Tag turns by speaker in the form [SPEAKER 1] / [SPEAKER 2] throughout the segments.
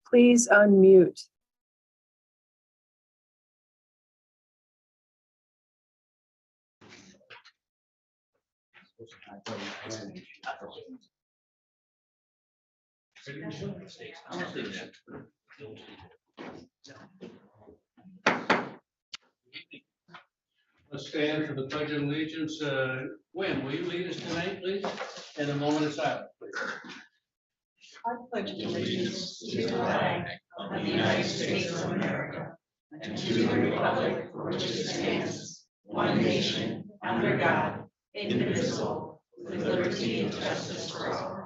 [SPEAKER 1] please unmute.
[SPEAKER 2] Let's stand for the Pledge of Allegiance. Gwen, will you lead us tonight, please? And a moment of silence, please.
[SPEAKER 3] I pledge allegiance to the flag of the United States of America and to the republic for which it stands, one nation, under God, indivisible, with liberty and justice for all.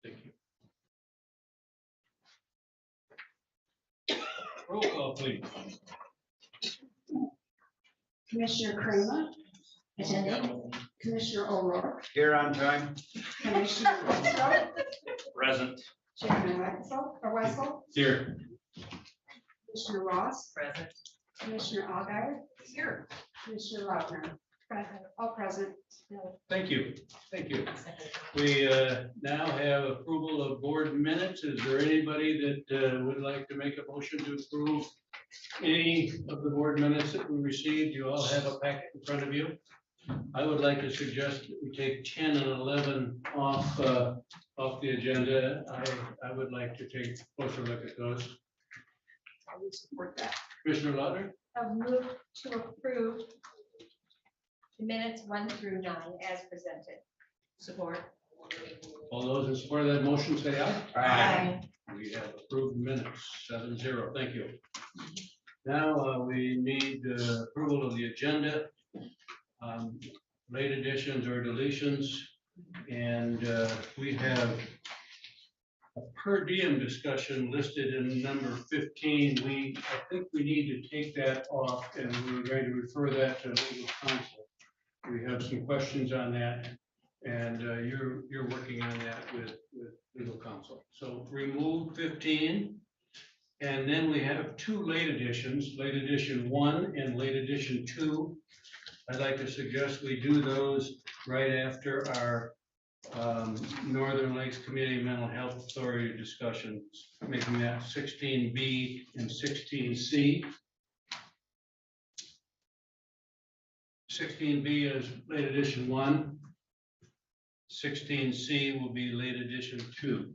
[SPEAKER 2] Thank you. Roll call, please.
[SPEAKER 4] Commissioner Kramer, attending. Commissioner O'Rourke,
[SPEAKER 5] Here on time.
[SPEAKER 4] Commissioner Wetzel,
[SPEAKER 5] Present.
[SPEAKER 4] Chairman Wetzel,
[SPEAKER 2] Here.
[SPEAKER 4] Commissioner Ross,
[SPEAKER 3] Present.
[SPEAKER 4] Commissioner Allgaier,
[SPEAKER 3] Here.
[SPEAKER 4] Commissioner Lautner. Present. All present.
[SPEAKER 2] Thank you. Thank you. We now have approval of board minutes. Is there anybody that would like to make a motion to approve any of the board minutes that we received? You all have a packet in front of you. I would like to suggest that we take 10 and 11 off the agenda. I would like to take a closer look at those.
[SPEAKER 3] I would support that.
[SPEAKER 2] Commissioner Lauder,
[SPEAKER 6] I've moved to approve the minutes 1 through 9 as presented.
[SPEAKER 3] Support.
[SPEAKER 2] all those in support of that motion say aye.
[SPEAKER 3] Aye.
[SPEAKER 2] We have approved minutes 7-0. Thank you. Now we need approval of the agenda. Late additions or deletions, and we have a per diem discussion listed in number 15. I think we need to take that off, and we're going to refer that to legal counsel. We have some questions on that, and you're working on that with legal counsel. So remove 15, and then we have two late additions, late addition 1 and late addition 2. I'd like to suggest we do those right after our Northern Lakes Community Mental Health Authority discussions, making that 16B and 16C. 16B is late edition 1. 16C will be late edition 2.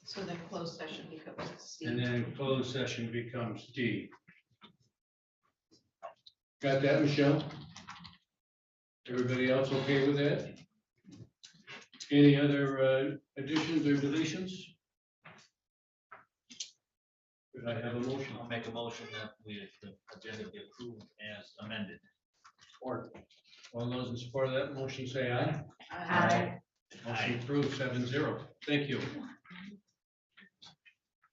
[SPEAKER 3] So then closed session becomes C.
[SPEAKER 2] And then closed session becomes D. Got that, Michelle? Everybody else okay with that? Any other additions or deletions? Could I have a motion?
[SPEAKER 5] I'll make a motion that the agenda be approved as amended.
[SPEAKER 2] Or all those in support of that motion say aye.
[SPEAKER 3] Aye.
[SPEAKER 2] Motion approved 7-0. Thank you.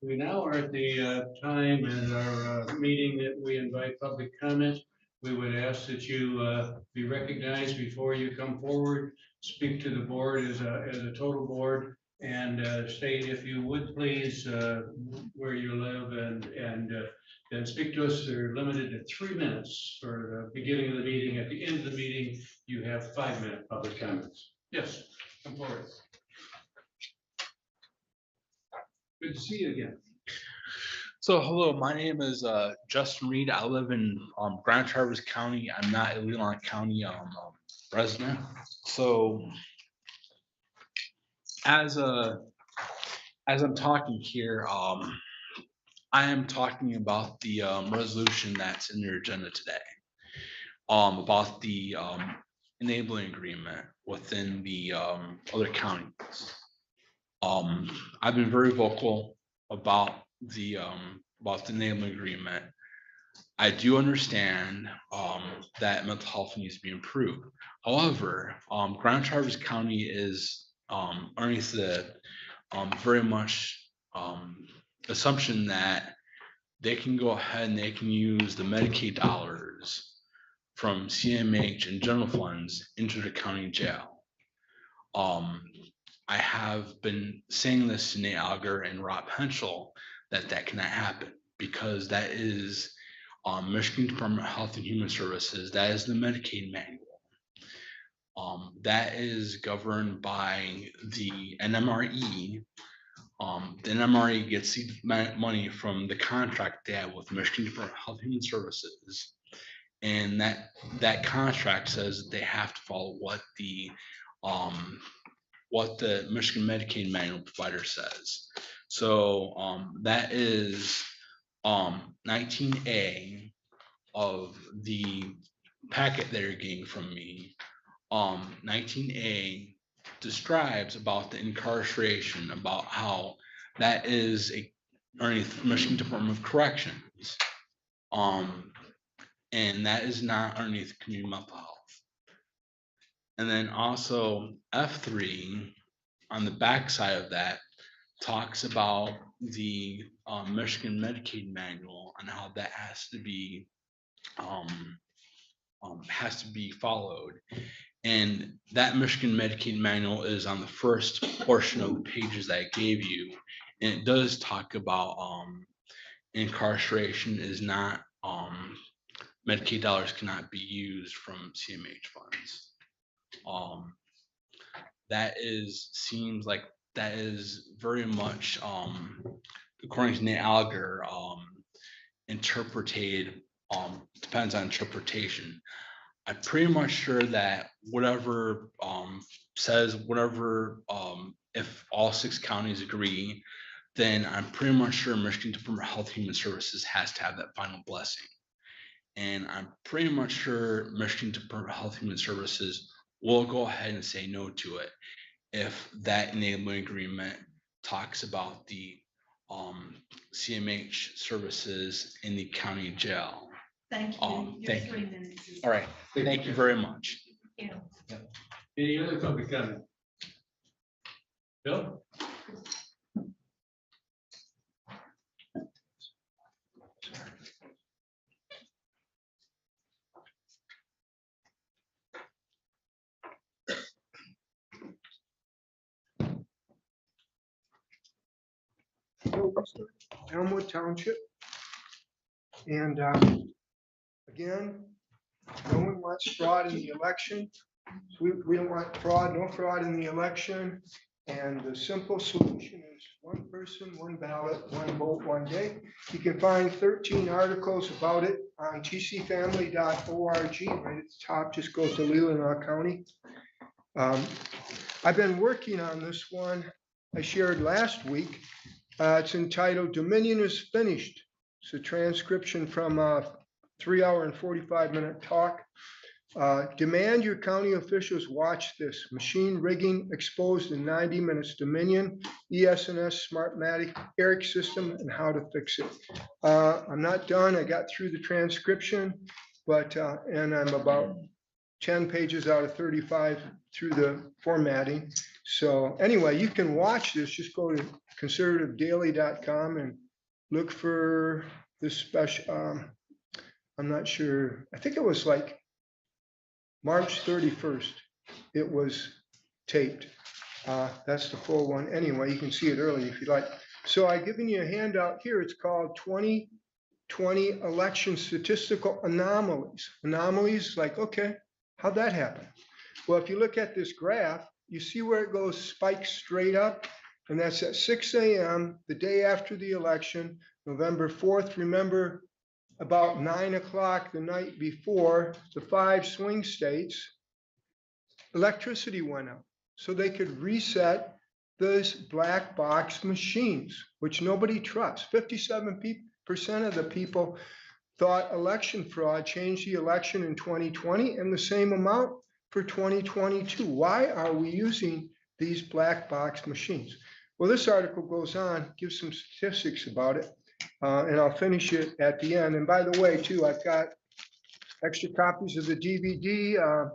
[SPEAKER 2] We now are at the time in our meeting that we invite public comment. We would ask that you be recognized before you come forward, speak to the board as a total board, and state, if you would please, where you live, and then speak to us. They're limited to 3 minutes for the beginning of the meeting. At the end of the meeting, you have 5-minute public comments. Yes, come forward. Good to see you again.
[SPEAKER 7] So hello, my name is Justin Reed. I live in Grand Traverse County. I'm not a Leelanau County resident. So as I'm talking here, I am talking about the resolution that's in your agenda today, about the enabling agreement within the other counties. I've been very vocal about the enabling agreement. I do understand that mental health needs to be improved. However, Grand Traverse County is underneath the very much assumption that they can go ahead and they can use the Medicaid dollars from CMH and general funds into the county jail. I have been saying this to Nate Auger and Rob Henschel that cannot happen. because that is Michigan Department of Health and Human Services. That is the Medicaid manual. That is governed by the NMRE. The NMRE gets the money from the contract they have with Michigan Department of Health and Human Services. And that contract says that they have to follow what the Michigan Medicaid manual provider says. So that is 19A of the packet that you're getting from me. 19A describes about the incarceration, about how that is underneath Michigan Department of Corrections. And that is not underneath community mental health. And then also F3 on the back side of that talks about the Michigan Medicaid manual and how that has to be followed. And that Michigan Medicaid manual is on the first portion of the pages that I gave you. And it does talk about incarceration is not, Medicaid dollars cannot be used from CMH funds. Seems like that is very much, according to Nate Alger, interpreted, depends on interpretation. I'm pretty much sure that whatever says whatever, if all 6 counties agree, then I'm pretty much sure Michigan Department of Health and Human Services has to have that final blessing. And I'm pretty much sure Michigan Department of Health and Human Services will go ahead and say no to it if that enabling agreement talks about the CMH services in the county jail.
[SPEAKER 3] Thank you. Your
[SPEAKER 7] Thank
[SPEAKER 3] 3
[SPEAKER 7] you.
[SPEAKER 3] minutes is-
[SPEAKER 7] All right, thank you very much.
[SPEAKER 6] Yeah.
[SPEAKER 2] Any other public comment? Bill?
[SPEAKER 1] Elmwood Township. And again, no one wants fraud in the election. We don't want fraud, no fraud in the election. And the simple solution is 1 person, 1 ballot, 1 vote, 1 day. You can find 13 articles about it on tcfamily.org. Right at the top, just go to Leelanau County. I've been working on this one I shared last week. It's entitled Dominion is Finished. It's a transcription from a 3-hour and 45-minute talk. Demand your county officials watch this. Machine rigging exposed in 90 minutes. Dominion, ES&S Smartmatic, ERIC system, and how to fix it. I'm not done. I got through the transcription, but and I'm about 10 pages out of 35 through the formatting. So anyway, you can watch this. Just go to conservativedaily.com and look for this special. I'm not sure. I think it was like March 31st. It was taped. That's the full one. Anyway, you can see it early if you like. So I've given you a handout here. It's called 2020 Election Statistical Anomalies. Anomalies, like, okay, how'd that happen? Well, if you look at this graph, you see where it goes, spikes straight up, and that's at 6 a.m. the day after the election, November 4th. Remember, about 9 o'clock the night before, the 5 swing states, electricity went out. So they could reset those black box machines, which nobody trusts. 57% of the people thought election fraud changed the election in 2020 and the same amount for 2022. Why are we using these black box machines? Well, this article goes on, gives some statistics about it, and I'll finish it at the end. And by the way, too, I've got extra copies of the DVD.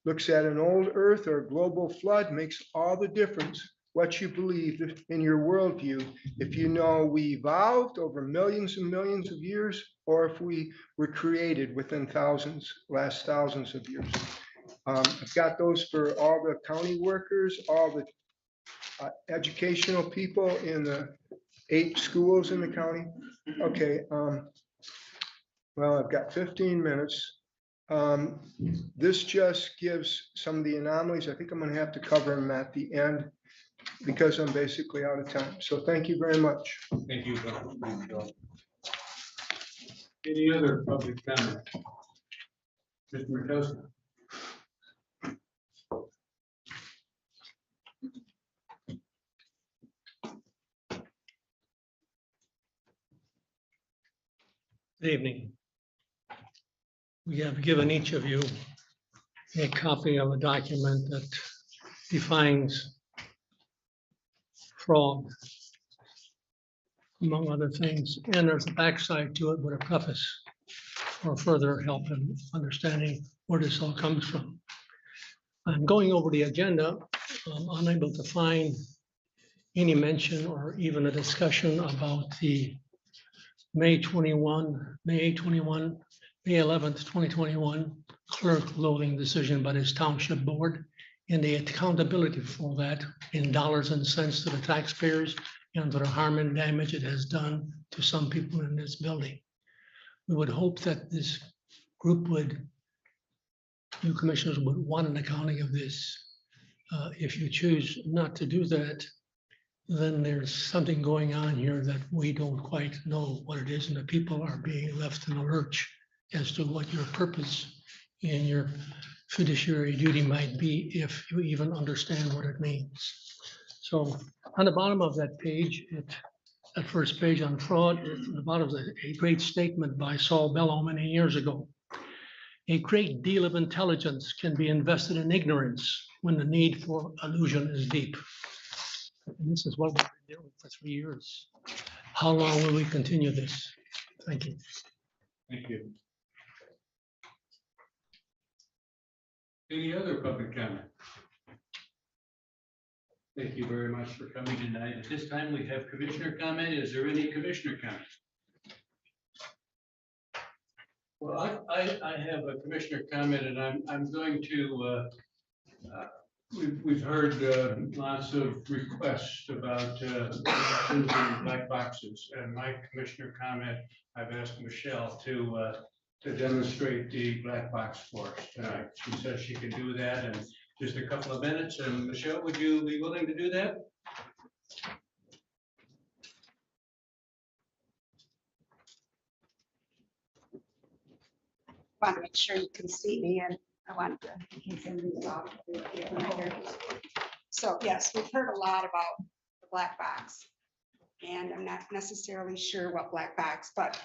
[SPEAKER 1] Looks at an old Earth or global flood, makes all the difference what you believe in your worldview. If you know we evolved over millions and millions of years, or if we were created within last thousands of years. I've got those for all the county workers, all the educational people in the 8 schools in the county. Okay, well, I've got 15 minutes. This just gives some of the anomalies. I think I'm gonna have to cover them at the end because I'm basically out of time. So thank you very much.
[SPEAKER 2] Thank you, Bill. Any other public comment? Mr. Murkowski?
[SPEAKER 8] Good evening. We have given each of you a copy of a document that defines fraud, among other things, and there's a backside to it with a preface for further help in understanding where this all comes from. I'm going over the agenda, unable to find any mention or even a discussion about the May 11th, 2021 clerk loading decision by this township board and the accountability for that in dollars and cents to the taxpayers and to the harm and damage it has done to some people in this building. We would hope that this group would, you commissioners would want an accounting of this. If you choose not to do that, then there's something going on here that we don't quite know what it is, and the people are being left in the lurch as to what your purpose and your fiduciary duty might be, if you even understand what it means. So on the bottom of that page, that first page on fraud, at the bottom is a great statement by Saul Bellow many years ago. A great deal of intelligence can be invested in ignorance when the need for illusion is deep. And this is what we've been doing for 3 years. How long will we continue this? Thank you.
[SPEAKER 2] Thank you. Any other public comment? Thank you very much for coming tonight. At this time, we have commissioner comment. Is there any commissioner comment? Well, I have a commissioner comment, and I'm going to, we've heard lots of requests about elections and black boxes, and my commissioner comment, I've asked Michelle to demonstrate the black box for us tonight. She says she can do that in just a couple of minutes, and Michelle, would you be willing to do that?
[SPEAKER 4] Want to make sure you can see me, and I want to. So yes, we've heard a lot about the black box, and I'm not necessarily sure what black box, but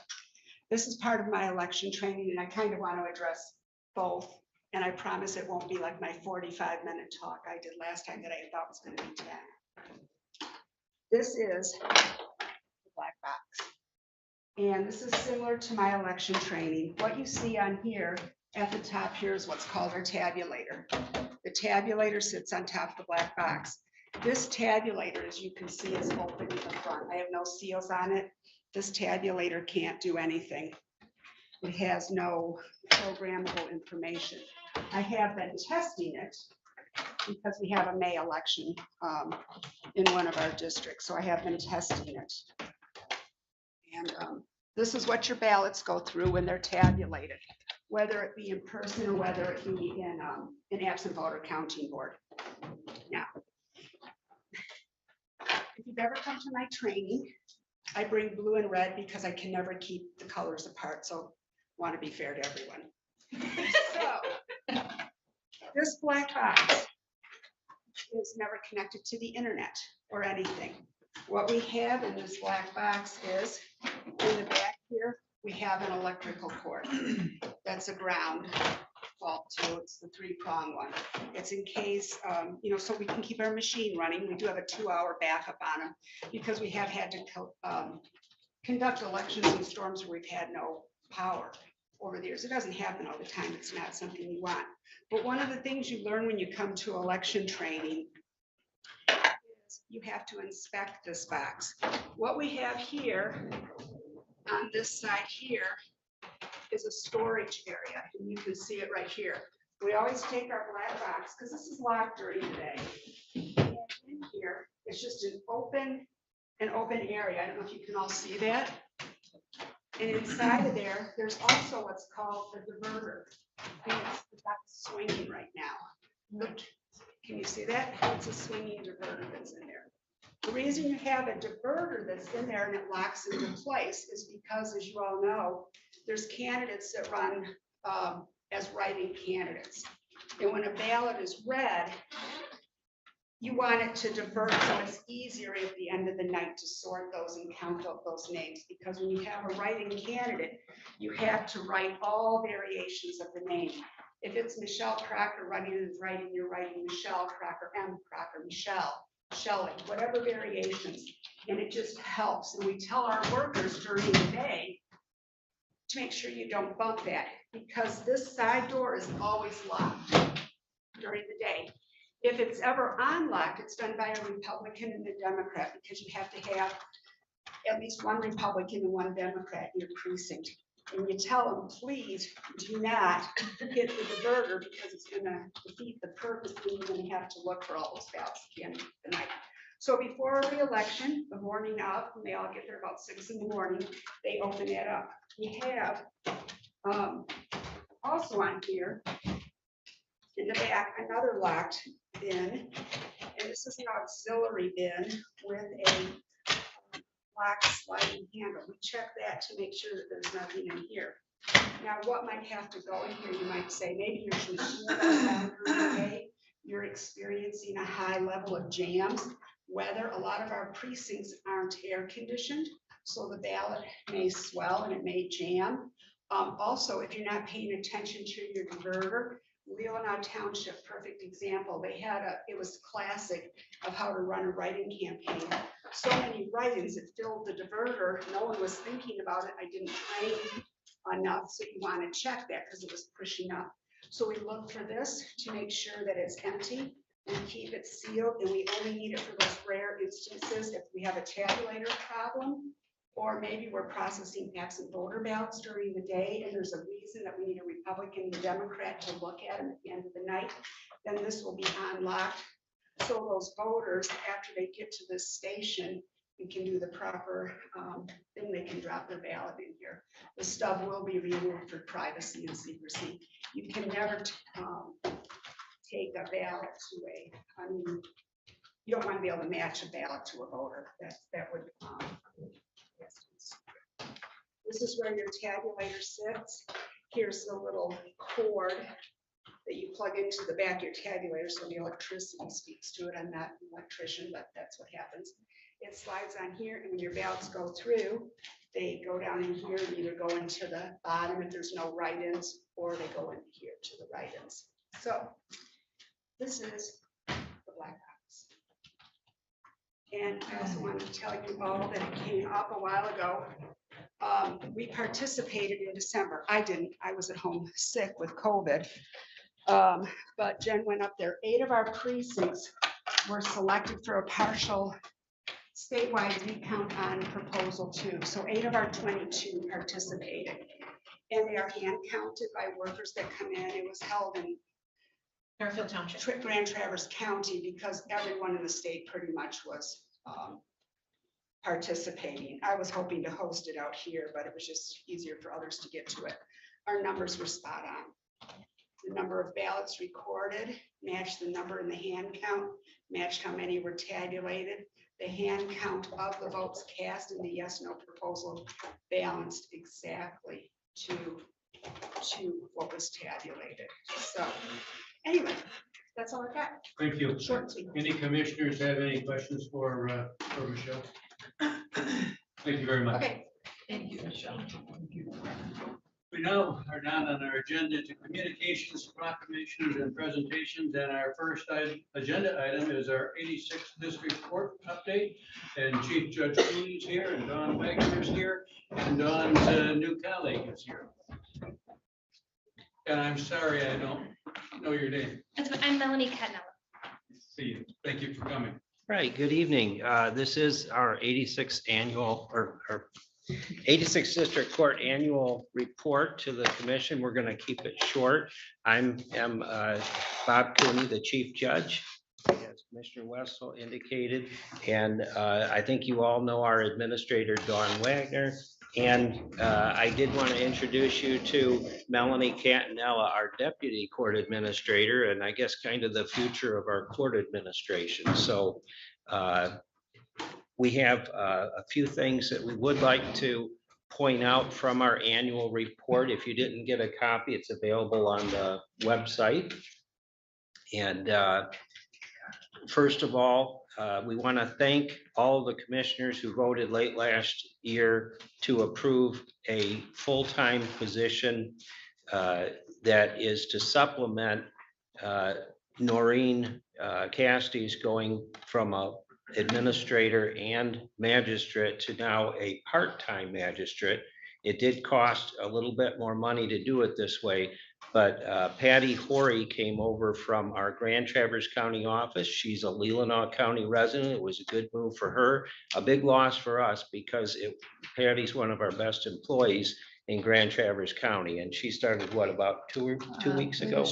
[SPEAKER 4] this is part of my election training, and I kind of want to address both. And I promise it won't be like my 45-minute talk I did last time that I thought was going to be 10. This is the black box. And this is similar to my election training. What you see on here at the top here is what's called our tabulator. The tabulator sits on top of the black box. This tabulator, as you can see, is open in the front. I have no seals on it. This tabulator can't do anything. It has no programmable information. I have been testing it because we have a May election in one of our districts. So I have been testing it. And this is what your ballots go through when they're tabulated, whether it be in person or whether it be in an absent voter counting board. Now, if you've ever come to my training, I bring blue and red because I can never keep the colors apart. So I want to be fair to everyone. So this black box is never connected to the internet or anything. What we have in this black box is, in the back here, we have an electrical cord. That's a ground fault too. It's the 3-prong one. It's in case, so we can keep our machine running. We do have a 2-hour backup on them because we have had to conduct elections in storms where we've had no power over the years. It doesn't happen all the time. It's not something you want. But one of the things you learn when you come to election training is you have to inspect this box. What we have here on this side here is a storage area, and you can see it right here. We always take our black box, because this is locked during the day. And in here, it's just an open an open area. I don't know if you can all see that. And inside of there, there's also what's called the diverter. And it's got swinging right now. Look, can you see that? It's a swinging diverter that's in there. The reason you have a diverter that's in there and it locks into place is because, as you all know, there's candidates that run as write-in candidates. And when a ballot is read, you want it to divert so it's easier at the end of the night to sort those and count out those names. Because when you have a write-in candidate, you have to write all variations of the name. If it's Michelle Crocker running as writing, you're writing Michelle Crocker, M. Crocker, Michelle, Shelley, whatever variations. And it just helps. And we tell our workers during the day to make sure you don't bump that, because this side door is always locked during the day. If it's ever unlocked, it's done by a Republican and a Democrat, because you have to have at least one Republican and one Democrat in your precinct. And you tell them, please do not hit the diverter, because it's gonna defeat the purpose, and you're gonna have to look for all those ballots at the end of the night. So before the election, the morning of, when they all get there about 6 in the morning, they open it up. We have also on here in the back, another locked bin, and this is an auxiliary bin with a lock sliding handle. We check that to make sure that there's nothing in here. Now, what might have to go in here, you might say, maybe your machine goes down during the day, you're experiencing a high level of jams, weather. A lot of our precincts aren't air conditioned, so the ballot may swell and it may jam. Also, if you're not paying attention to your diverter, Leelanau Township, perfect example. They had it was classic of how to run a write-in campaign. So many write-ins, it filled the diverter. No one was thinking about it. I didn't train enough. So you want to check that because it was pushing up. So we look for this to make sure that it's empty. We keep it sealed, and we only need it for those rare instances if we have a tabulator problem, or maybe we're processing absent voter ballots during the day and there's a reason that we need a Republican and a Democrat to look at them at the end of the night, then this will be unlocked. So those voters, after they get to this station, we can do the proper thing, they can drop their ballot in here. The stub will be removed for privacy and secrecy. You can never take a ballot to you don't want to be able to match a ballot to a voter. That would this is where your tabulator sits. Here's the little cord that you plug into the back of your tabulator, so the electricity speaks to it. I'm not an electrician, but that's what happens. It slides on here, and when your ballots go through, they go down in here and either go into the bottom if there's no write-ins, or they go in here to the write-ins. So this is the black box. And I also wanted to tell you all that it came up a while ago. We participated in December. I didn't. I was at home sick with COVID. But Jen went up there. 8 of our precincts were selected for a partial statewide recount on proposal 2. So 8 of our 22 participated. And they are hand counted by workers that come in. It was held in
[SPEAKER 3] Garfield Township.
[SPEAKER 4] Grand Traverse County, because everyone in the state pretty much was participating. I was hoping to host it out here, but it was just easier for others to get to it. Our numbers were spot on. The number of ballots recorded matched the number in the hand count, matched how many were tabulated. The hand count of the votes cast in the yes/no proposal balanced exactly to what was tabulated. So anyway, that's all I got.
[SPEAKER 2] Thank you.
[SPEAKER 4] Short and sweet.
[SPEAKER 2] Any commissioners have any questions for Michelle? Thank you very much.
[SPEAKER 4] Okay.
[SPEAKER 3] Thank you, Michelle.
[SPEAKER 2] We now are down on our agenda to communications, proclamations, and presentations. And our first agenda item is our 86th district court update. And Chief Judge Cooley's here, and Don Wagner's here, and Don's new colleague is here. And I'm sorry, I don't know your name.
[SPEAKER 6] I'm Melanie Catnell.
[SPEAKER 2] See you. Thank you for coming.
[SPEAKER 9] Right, good evening. This is our 86th annual or 86th District Court annual report to the commission. We're going to keep it short. I'm Bob Cooney, the chief judge. as Commissioner Wessel indicated. And I think you all know our administrator, Dawn Wagner. And I did want to introduce you to Melanie Catanella, our deputy court administrator, and I guess kind of the future of our court administration. So we have a few things that we would like to point out from our annual report. If you didn't get a copy, it's available on the website. And first of all, we want to thank all of the commissioners who voted late last year to approve a full-time position that is to supplement Noreen Casty's going from a administrator and magistrate to now a part-time magistrate. It did cost a little bit more money to do it this way, but Patty Horry came over from our Grand Traverse County office. She's a Leelanau County resident. It was a good move for her, a big loss for us because Patty's one of our best employees in Grand Traverse County, and she started what, about two weeks ago?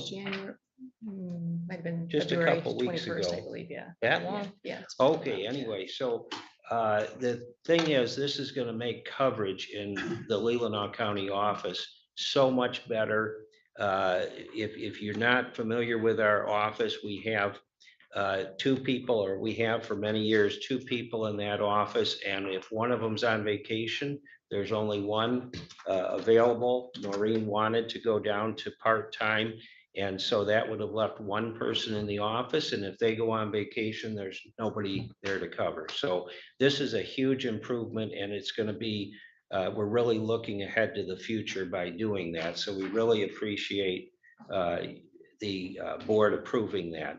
[SPEAKER 10] Might have been
[SPEAKER 9] Just a
[SPEAKER 10] February
[SPEAKER 9] couple weeks
[SPEAKER 10] 21st,
[SPEAKER 9] ago.
[SPEAKER 10] I believe, yeah.
[SPEAKER 9] Yeah.
[SPEAKER 10] Yeah. it's-
[SPEAKER 9] Okay, anyway, so the thing is, this is gonna make coverage in the Leelanau County office so much better. If you're not familiar with our office, we have two people, or we have for many years, two people in that office. And if one of them's on vacation, there's only one available. Noreen wanted to go down to part-time. And so that would have left one person in the office. And if they go on vacation, there's nobody there to cover. So this is a huge improvement, and it's going to be, we're really looking ahead to the future by doing that. So we really appreciate the board approving that.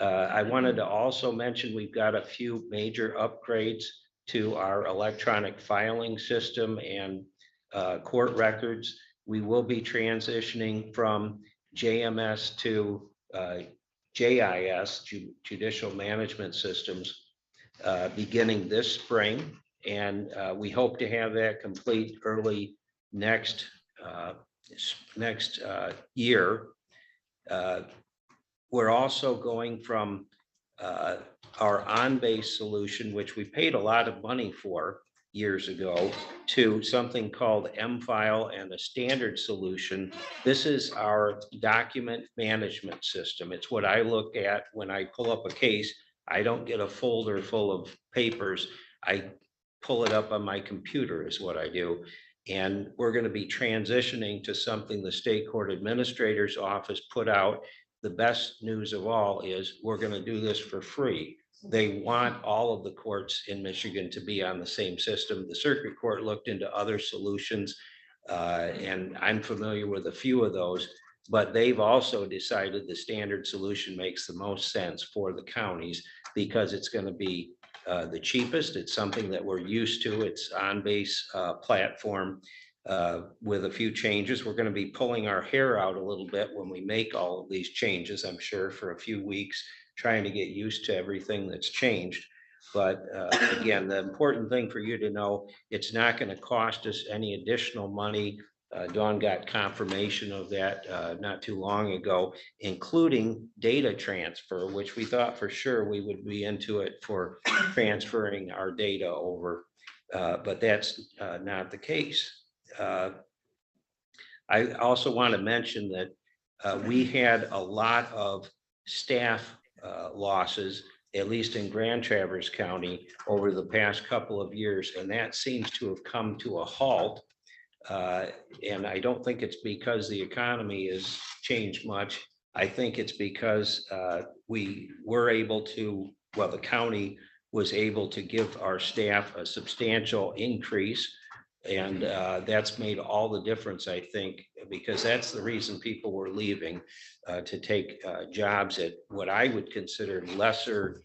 [SPEAKER 9] I wanted to also mention we've got a few major upgrades to our electronic filing system and court records. We will be transitioning from JMS to JIS, Judicial Management Systems, beginning this spring. And we hope to have that complete early next year. We're also going from our on-base solution, which we paid a lot of money for years ago, to something called M-File and a standard solution. This is our document management system. It's what I look at when I pull up a case. I don't get a folder full of papers. I pull it up on my computer is what I do. And we're going to be transitioning to something the state court administrator's office put out. The best news of all is we're going to do this for free. They want all of the courts in Michigan to be on the same system. The circuit court looked into other solutions, and I'm familiar with a few of those, but they've also decided the standard solution makes the most sense for the counties because it's going to be the cheapest. It's something that we're used to. It's on-base platform with a few changes. We're going to be pulling our hair out a little bit when we make all of these changes, I'm sure, for a few weeks, trying to get used to everything that's changed. But again, the important thing for you to know, it's not going to cost us any additional money. Dawn got confirmation of that not too long ago, including data transfer, which we thought for sure we would be into it for transferring our data over, but that's not the case. I also want to mention that we had a lot of staff losses, at least in Grand Traverse County, over the past couple of years, and that seems to have come to a halt. And I don't think it's because the economy has changed much. I think it's because we were able to, well, the county was able to give our staff a substantial increase. And that's made all the difference, I think, because that's the reason people were leaving to take jobs at what I would consider lesser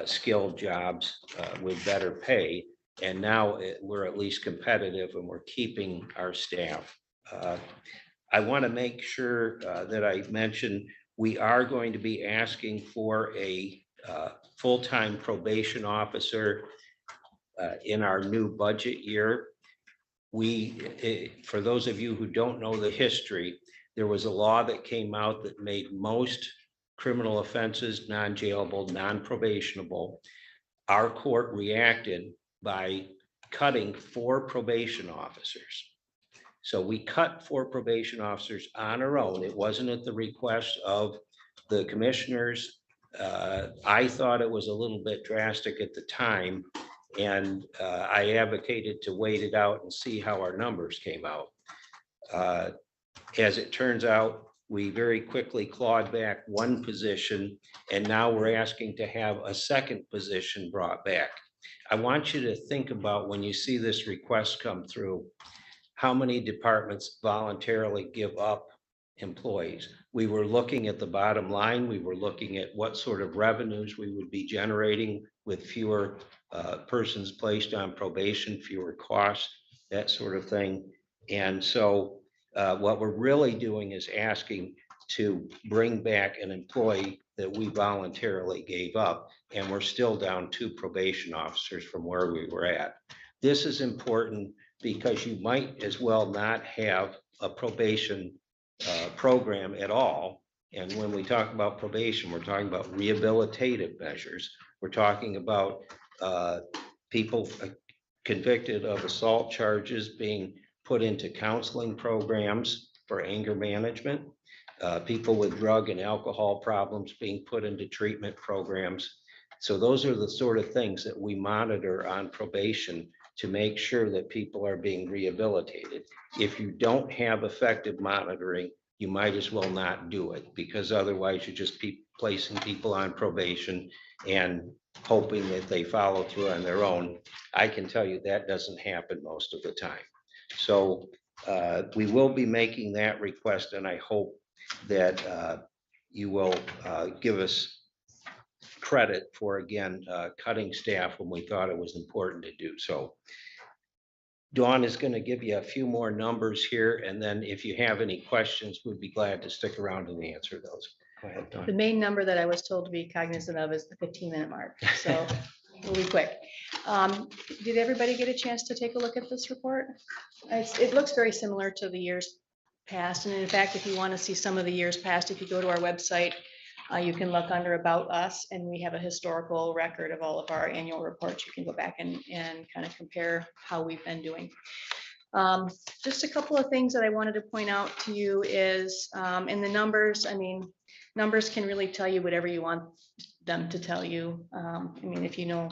[SPEAKER 9] skilled jobs with better pay. And now we're at least competitive and we're keeping our staff. I want to make sure that I mention we are going to be asking for a full-time probation officer in our new budget year. For those of you who don't know the history, there was a law that came out that made most criminal offenses, non-jailable, non-probationable. Our court reacted by cutting 4 probation officers. So we cut 4 probation officers on our own. It wasn't at the request of the commissioners. I thought it was a little bit drastic at the time, and I advocated to wait it out and see how our numbers came out. As it turns out, we very quickly clawed back 1 position, and now we're asking to have a 2nd position brought back. I want you to think about, when you see this request come through, how many departments voluntarily give up employees. We were looking at the bottom line. We were looking at what sort of revenues we would be generating with fewer persons placed on probation, fewer costs, that sort of thing. And so what we're really doing is asking to bring back an employee that we voluntarily gave up, and we're still down 2 probation officers from where we were at. This is important because you might as well not have a probation program at all. And when we talk about probation, we're talking about rehabilitative measures. We're talking about people convicted of assault charges being put into counseling programs for anger management, people with drug and alcohol problems being put into treatment programs. So those are the sort of things that we monitor on probation to make sure that people are being rehabilitated. If you don't have effective monitoring, you might as well not do it, because otherwise you just keep placing people on probation and hoping that they follow through on their own. I can tell you that doesn't happen most of the time. So we will be making that request, and I hope that you will give us credit for, again, cutting staff when we thought it was important to do so. Dawn is going to give you a few more numbers here, and then if you have any questions, we'd be glad to stick around and answer those. Go ahead, Dawn.
[SPEAKER 10] The main number that I was told to be cognizant of is the 15-minute mark, so we'll be quick. Did everybody get a chance to take a look at this report? It looks very similar to the years past, and in fact, if you want to see some of the years past, if you go to our website, you can look under About Us, and we have a historical record of all of our annual reports. You can go back and kind of compare how we've been doing. Just a couple of things that I wanted to point out to you is, in the numbers, I mean, numbers can really tell you whatever you want them to tell you. I mean, if you know,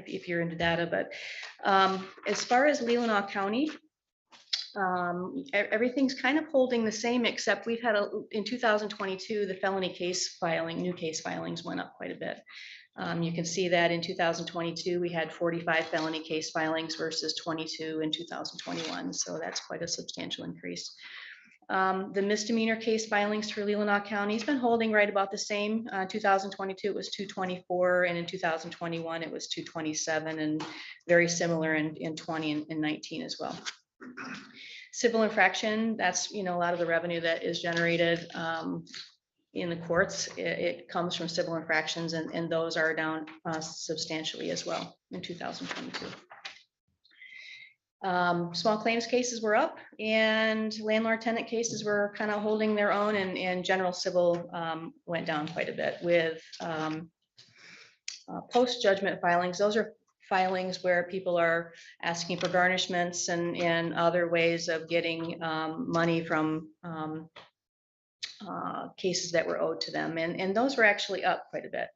[SPEAKER 10] if you're into data, but as far as Leelanau County, everything's kind of holding the same, except we've had in 2022, the felony case filing, new case filings went up quite a bit. You can see that in 2022, we had 45 felony case filings versus 22 in 2021. So that's quite a substantial increase. The misdemeanor case filings for Leelanau County has been holding right about the same. 2022, it was 224, and in 2021, it was 227, and very similar in 20 and 19 as well. Civil infraction, that's, you know, a lot of the revenue that is generated in the courts, it comes from civil infractions, and those are down substantially as well in 2022. Small claims cases were up, and landlord tenant cases were kind of holding their own, and general civil went down quite a bit. With post judgment filings, those are filings where people are asking for garnishments and other ways of getting money from cases that were owed to them, and those were actually up quite a bit.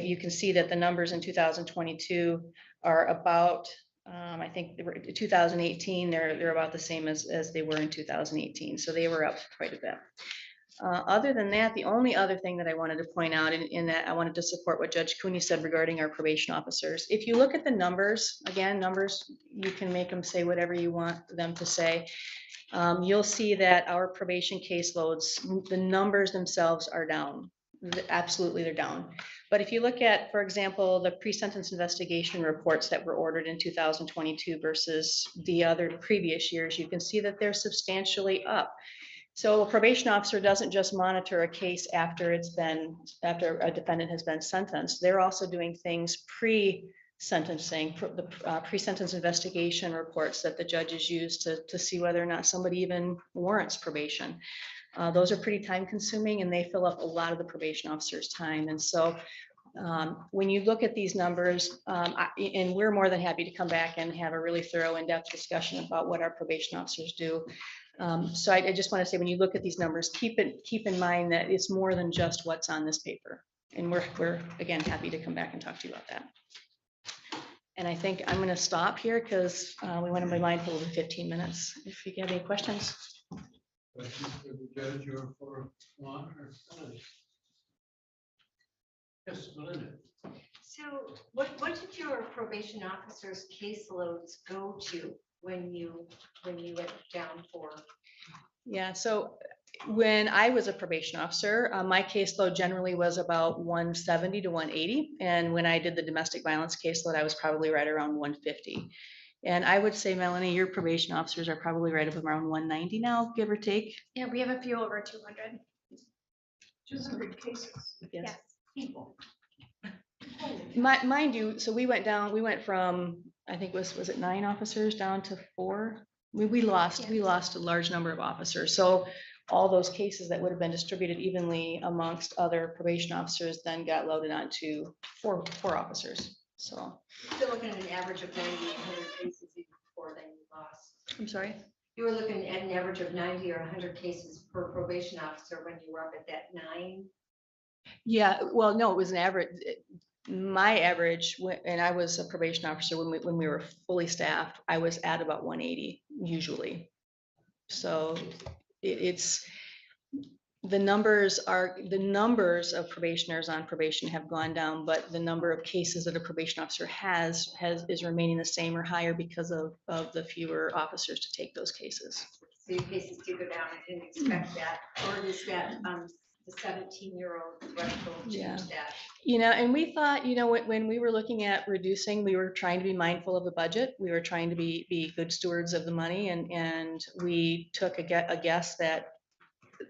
[SPEAKER 10] You can see that the numbers in 2022 are about, I think they were 2018, they're about the same as they were in 2018, so they were up quite a bit. Other than that, the only other thing that I wanted to point out in that I wanted to support what Judge Cooney said regarding our probation officers. If you look at the numbers, again, numbers, you can make them say whatever you want them to say. You'll see that our probation caseloads, the numbers themselves are down. Absolutely, they're down. But if you look at, for example, the pre-sentence investigation reports that were ordered in 2022 versus the other previous years, you can see that they're substantially up. So a probation officer doesn't just monitor a case after a defendant has been sentenced. They're also doing things pre sentencing, the pre-sentence investigation reports that the judges use to see whether or not somebody even warrants probation. Those are pretty time consuming and they fill up a lot of the probation officer's time. And so when you look at these numbers, and we're more than happy to come back and have a really thorough in-depth discussion about what our probation officers do. So I just want to say, when you look at these numbers, keep in mind that it's more than just what's on this paper. And we're again, happy to come back and talk to you about that. And I think I'm going to stop here because we want to be mindful of the 15 minutes. If you have any questions.
[SPEAKER 2] Questions for the judge or for Juan or Connie? Yes, Melinda.
[SPEAKER 6] So what did your probation officers' caseloads go to when you went down for?
[SPEAKER 10] Yeah, so when I was a probation officer, my caseload generally was about 170 to 180. And when I did the domestic violence caseload, I was probably right around 150. And I would say, Melanie, your probation officers are probably right up around 190 now, give or take.
[SPEAKER 6] Yeah, we have a few over 200.
[SPEAKER 4] 200 cases.
[SPEAKER 10] Yes.
[SPEAKER 6] People.
[SPEAKER 10] Mind you, so we went from, I think was it 9 officers down to 4? We lost a large number of officers. So all those cases that would have been distributed evenly amongst other probation officers then got loaded onto four officers. So.
[SPEAKER 6] Still looking at an average of 90 or 100 cases even before then you lost.
[SPEAKER 10] I'm sorry?
[SPEAKER 6] You were looking at an average of 90 or 100 cases per probation officer when you were up at that 9.
[SPEAKER 10] Yeah, well, no, it was an average. My average, and I was a probation officer when we were fully staffed, I was at about 180 usually. So it's the numbers of probationers on probation have gone down, but the number of cases that a probation officer is remaining the same or higher because of the fewer officers to take those cases.
[SPEAKER 6] So your cases do go down. I didn't expect that. Or is that the 17-year-old threshold change that?
[SPEAKER 10] And we thought, when we were looking at reducing, we were trying to be mindful of the budget. We were trying to be good stewards of the money, and we took a guess that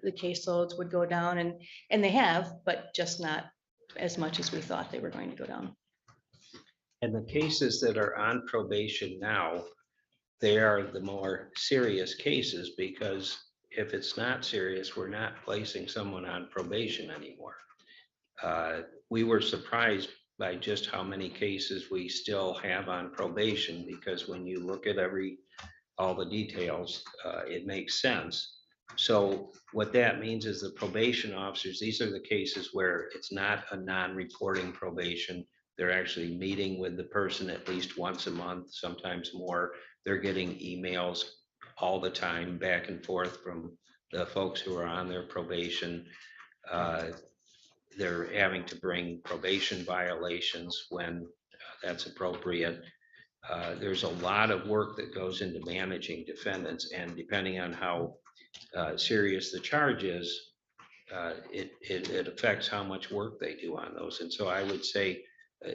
[SPEAKER 10] the caseloads would go down, and they have, but just not as much as we thought they were going to go down.
[SPEAKER 9] And the cases that are on probation now, they are the more serious cases, because if it's not serious, we're not placing someone on probation anymore. We were surprised by just how many cases we still have on probation, because when you look at all the details, it makes sense. So what that means is the probation officers, these are the cases where it's not a non-reporting probation. They're actually meeting with the person at least once a month, sometimes more. They're getting emails all the time back and forth from the folks who are on their probation. They're having to bring probation violations when that's appropriate. There's a lot of work that goes into managing defendants, and depending on how serious the charge is, it affects how much work they do on those. And so I would say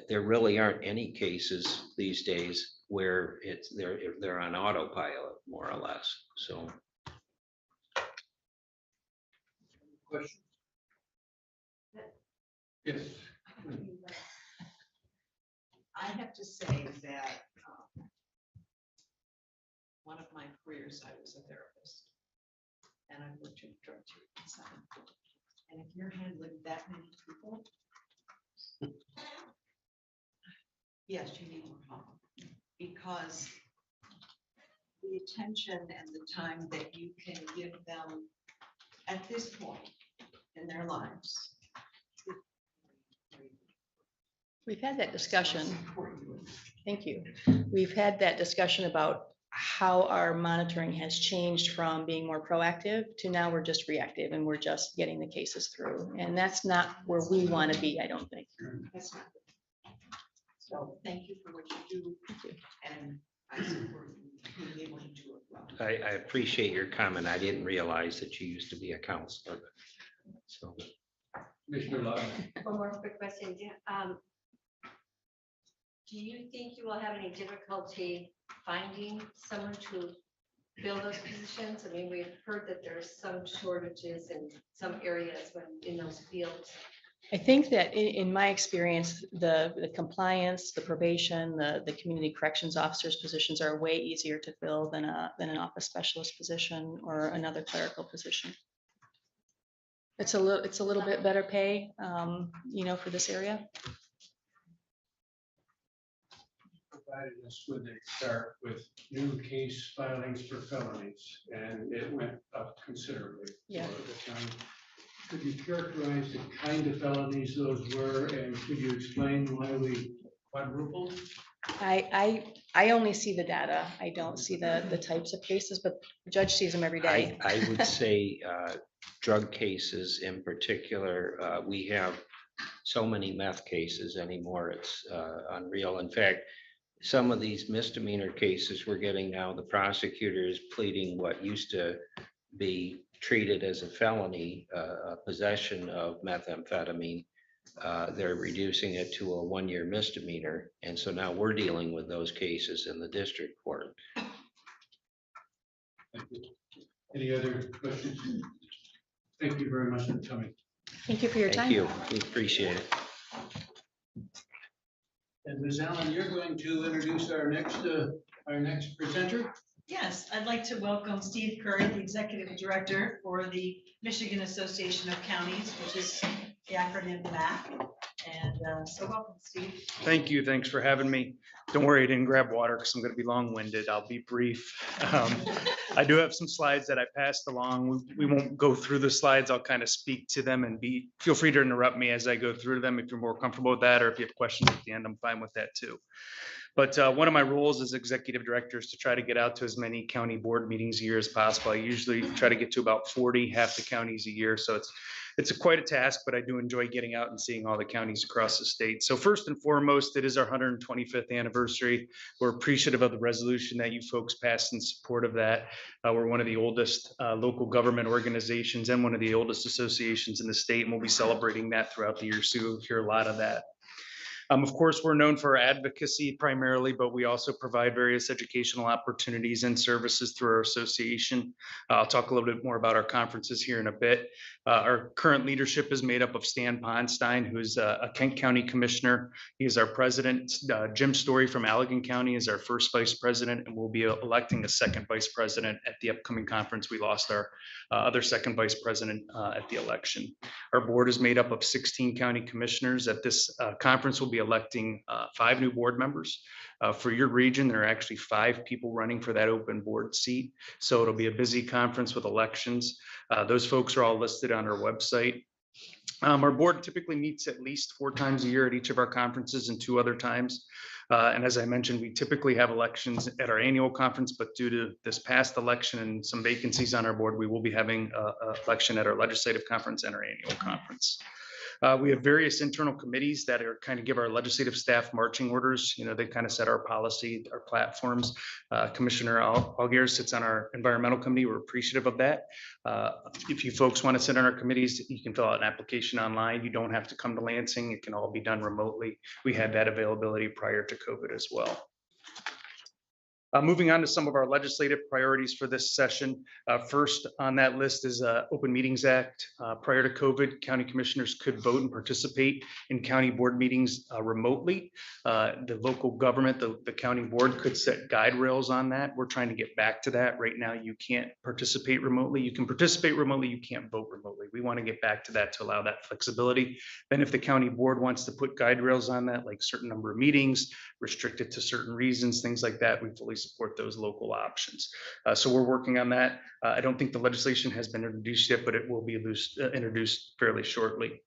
[SPEAKER 9] there really aren't any cases these days where they're on autopilot, more or less. So.
[SPEAKER 2] Question? Yes.
[SPEAKER 3] I have to say that one of my careers, I was a therapist, and I worked in drug treatment center. And if you're handling that many people, yes, you need more help, because the attention and the time that you can give them at this point in their lives.
[SPEAKER 10] We've had that discussion. Thank you. We've had that discussion about how our monitoring has changed from being more proactive to now we're just reactive and we're just getting the cases through. And that's not where we want to be, I don't think.
[SPEAKER 3] That's not good. So thank you for what you do.
[SPEAKER 10] Thank you.
[SPEAKER 3] And I support you being able to do it well.
[SPEAKER 9] I appreciate your comment. I didn't realize that you used to be a counselor. So.
[SPEAKER 2] Commissioner Lyle.
[SPEAKER 6] One more quick question. Do you think you will have any difficulty finding someone to fill those positions? I mean, we've heard that there's some shortages in some areas in those fields.
[SPEAKER 10] I think that in my experience, the compliance, the probation, the community corrections officers positions are way easier to fill than an office specialist position or another clerical position. It's a little bit better pay, for this area.
[SPEAKER 2] Provided us with a chart with new case filings for felonies, and it went up considerably.
[SPEAKER 10] Yeah.
[SPEAKER 2] For the county. Could you characterize the kind of felonies those were, and could you explain why we quadrupled?
[SPEAKER 10] I only see the data. I don't see the types of cases, but the judge sees them every day.
[SPEAKER 9] I would say drug cases in particular, we have so many meth cases anymore, it's unreal. In fact, some of these misdemeanor cases we're getting now, the prosecutor is pleading what used to be treated as a felony, possession of methamphetamine. They're reducing it to a 1-year misdemeanor. And so now we're dealing with those cases in the district court.
[SPEAKER 2] Thank you. Any other questions? Thank you very much for coming.
[SPEAKER 10] Thank you for your time.
[SPEAKER 9] Thank you. We appreciate it.
[SPEAKER 2] And Ms. Allen, you're going to introduce our next presenter.
[SPEAKER 3] Yes, I'd like to welcome Steve Curry, the Executive Director for the Michigan Association of Counties, which is the acronym MAC. And so welcome, Steve.
[SPEAKER 11] Thank you. Thanks for having me. Don't worry, I didn't grab water because I'm going to be long-winded. I'll be brief. I do have some slides that I passed along. We won't go through the slides. I'll kind of speak to them and feel free to interrupt me as I go through them if you're more comfortable with that, or if you have questions at the end, I'm fine with that too. But one of my roles as executive director is to try to get out to as many county board meetings a year as possible. I usually try to get to about 40, half the counties a year. So it's quite a task, but I do enjoy getting out and seeing all the counties across the state. So first and foremost, it is our 125th anniversary. We're appreciative of the resolution that you folks passed in support of that. We're one of the oldest local government organizations and one of the oldest associations in the state, and we'll be celebrating that throughout the year. So you'll hear a lot of that. Of course, we're known for our advocacy primarily, but we also provide various educational opportunities and services through our association. I'll talk a little bit more about our conferences here in a bit. Our current leadership is made up of Stan Ponstein, who's a Kent County Commissioner. He is our president. Jim Story from Allegan County is our first vice president, and we'll be electing a second vice president at the upcoming conference. We lost our other second vice president at the election. Our board is made up of 16 county commissioners. At this conference, we'll be electing 5 new board members. For your region, there are actually 5 people running for that open board seat. So it'll be a busy conference with elections. Those folks are all listed on our website. Our board typically meets at least 4 times a year at each of our conferences and 2 other times. And as I mentioned, we typically have elections at our annual conference, but due to this past election and some vacancies on our board, we will be having an election at our legislative conference and our annual conference. We have various internal committees that are kind of give our legislative staff marching orders. You know, they kind of set our policy, our platforms. Commissioner Algier sits on our environmental committee. We're appreciative of that. If you folks want to sit on our committees, you can fill out an application online. You don't have to come to Lansing. It can all be done remotely. We had that availability prior to COVID as well. Moving on to some of our legislative priorities for this session. First on that list is Open Meetings Act. Prior to COVID, county commissioners could vote and participate in county board meetings remotely. The local government, the county board could set guide rails on that. We're trying to get back to that. Right now, you can't participate remotely. You can participate remotely, you can't vote remotely. We want to get back to that to allow that flexibility. Then if the county board wants to put guide rails on that, like certain number of meetings, restricted to certain reasons, things like that, we fully support those local options. So we're working on that. I don't think the legislation has been introduced yet, but it will be introduced fairly shortly.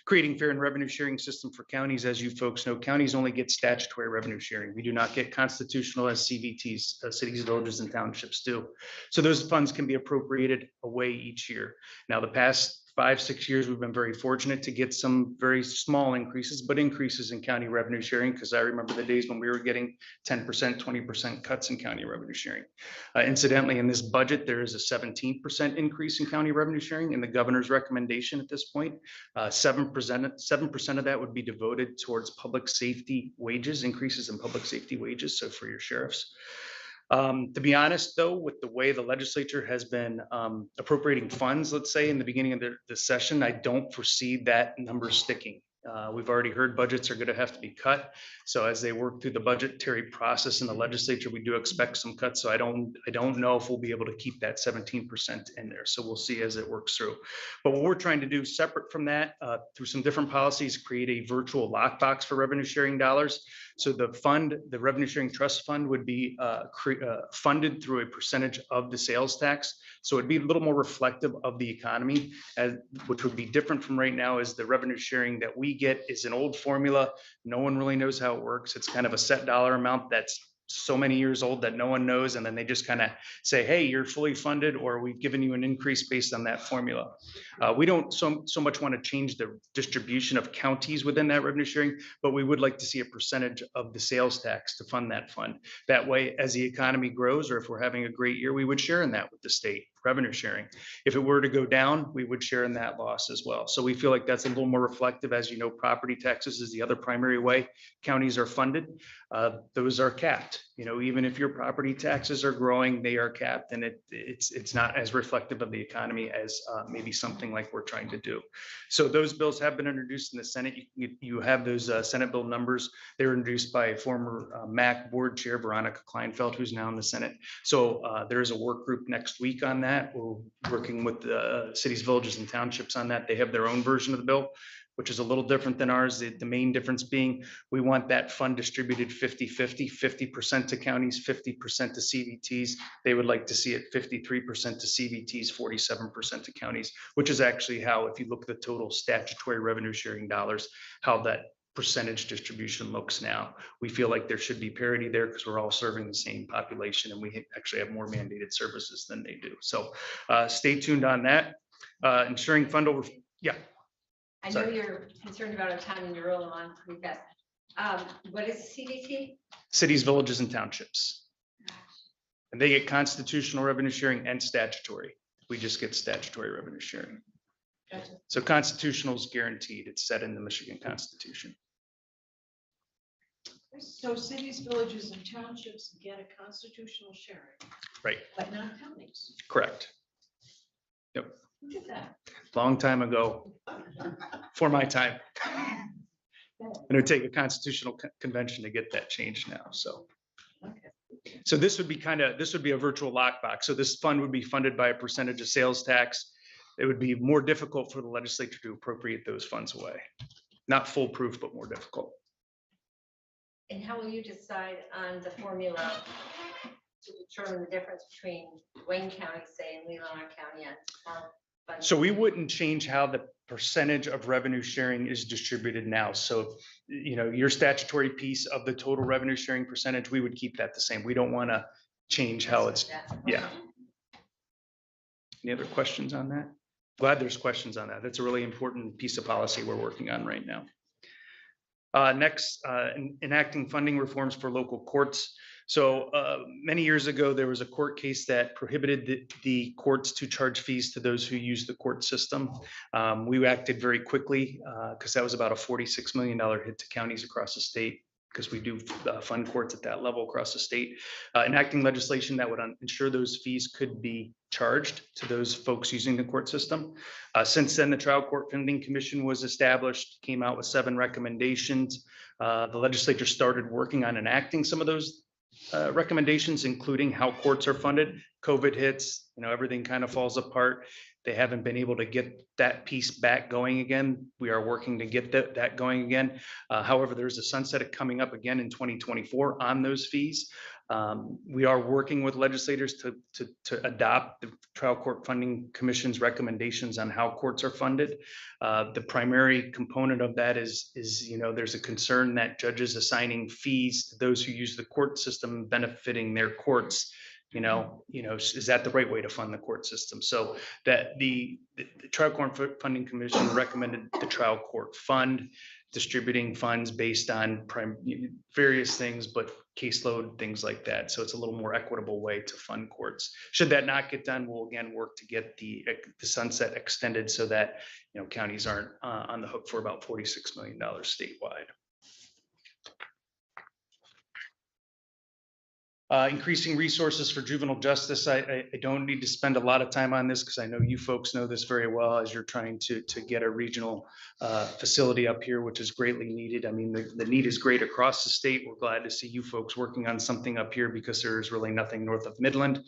[SPEAKER 11] Creating fair and revenue sharing system for counties. As you folks know, counties only get statutory revenue sharing. We do not get constitutional as CVTs, cities, villages, and townships do. So those funds can be appropriated away each year. Now, the past 5-6 years, we've been very fortunate to get some very small increases, but increases in county revenue sharing, because I remember the days when we were getting 10%, 20% cuts in county revenue sharing. Incidentally, in this budget, there is a 17% increase in county revenue sharing in the governor's recommendation at this point. 7% of that would be devoted towards public safety wages, increases in public safety wages, so for your sheriffs. To be honest, though, with the way the legislature has been appropriating funds, let's say in the beginning of the session, I don't foresee that number sticking. We've already heard budgets are going to have to be cut. So as they work through the budgetary process in the legislature, we do expect some cuts. So I don't know if we'll be able to keep that 17% in there. So we'll see as it works through. But what we're trying to do separate from that, through some different policies, create a virtual lockbox for revenue sharing dollars. So the fund, the revenue sharing trust fund would be funded through a percentage of the sales tax. So it'd be a little more reflective of the economy, which would be different from right now. Is the revenue sharing that we get is an old formula. No one really knows how it works. It's kind of a set dollar amount that's so many years old that no one knows. And then they just kind of say, hey, you're fully funded, or we've given you an increase based on that formula. We don't so much want to change the distribution of counties within that revenue sharing, but we would like to see a percentage of the sales tax to fund that fund. That way, as the economy grows, or if we're having a great year, we would share in that with the state revenue sharing. If it were to go down, we would share in that loss as well. So we feel like that's a little more reflective. As you know, property taxes is the other primary way counties are funded. Those are capped. You know, even if your property taxes are growing, they are capped, and it's not as reflective of the economy as maybe something like we're trying to do. So those bills have been introduced in the Senate. You have those Senate bill numbers. They were introduced by former MAC board chair Veronica Kleinfeld, who's now in the Senate. So there is a work group next week on that. We're working with the cities, villages, and townships on that. They have their own version of the bill, which is a little different than ours. The main difference being we want that fund distributed 50-50, 50% to counties, 50% to CVTs. They would like to see it 53% to CVTs, 47% to counties, which is actually how, if you look at the total statutory revenue sharing dollars, how that percentage distribution looks now. We feel like there should be parity there because we're all serving the same population, and we actually have more mandated services than they do. So stay tuned on that. Ensuring fund over, yeah.
[SPEAKER 6] I know you're concerned about our time and you're rolling on pretty fast. What is CDT?
[SPEAKER 11] Cities, villages, and townships. And they get constitutional revenue sharing and statutory. We just get statutory revenue sharing.
[SPEAKER 6] Gotcha.
[SPEAKER 11] So constitutional is guaranteed. It's set in the Michigan Constitution.
[SPEAKER 3] So cities, villages, and townships get a constitutional sharing.
[SPEAKER 11] Right.
[SPEAKER 3] But not counties.
[SPEAKER 11] Correct. Yep.
[SPEAKER 3] Look at that.
[SPEAKER 11] Long time ago, for my time. And it would take a constitutional convention to get that changed now, so.
[SPEAKER 3] Okay.
[SPEAKER 11] So this would be a virtual lockbox. So this fund would be funded by a percentage of sales tax. It would be more difficult for the legislature to appropriate those funds away. Not foolproof, but more difficult.
[SPEAKER 6] And how will you decide on the formula to determine the difference between Wayne County, say, and Leelanau County and our
[SPEAKER 11] So we wouldn't change how the percentage of revenue sharing is distributed now. So, you know, your statutory piece of the total revenue sharing percentage, we would keep that the same. We don't want to change how it's, yeah. Any other questions on that? Glad there's questions on that. That's a really important piece of policy we're working on right now. Next, enacting funding reforms for local courts. So many years ago, there was a court case that prohibited the courts to charge fees to those who use the court system. We acted very quickly because that was about a $46 million hit to counties across the state, because we do fund courts at that level across the state. Enacting legislation that would ensure those fees could be charged to those folks using the court system. Since then, the Trial Court Funding Commission was established, came out with 7 recommendations. The legislature started working on enacting some of those recommendations, including how courts are funded. COVID hits, you know, everything kind of falls apart. They haven't been able to get that piece back going again. We are working to get that going again. However, there's a sunset coming up again in 2024 on those fees. We are working with legislators to adopt the Trial Court Funding Commission's recommendations on how courts are funded. The primary component of that is, you know, there's a concern that judges assigning fees to those who use the court system benefiting their courts. You know, is that the right way to fund the court system? So that the Trial Court Funding Commission recommended the trial court fund, distributing funds based on various things, but caseload, things like that. So it's a little more equitable way to fund courts. Should that not get done, we'll again work to get the sunset extended so that, you know, counties aren't on the hook for about $46 million statewide. Increasing resources for juvenile justice. I don't need to spend a lot of time on this because I know you folks know this very well as you're trying to get a regional facility up here, which is greatly needed. I mean, the need is great across the state. We're glad to see you folks working on something up here because there is really nothing north of Midland.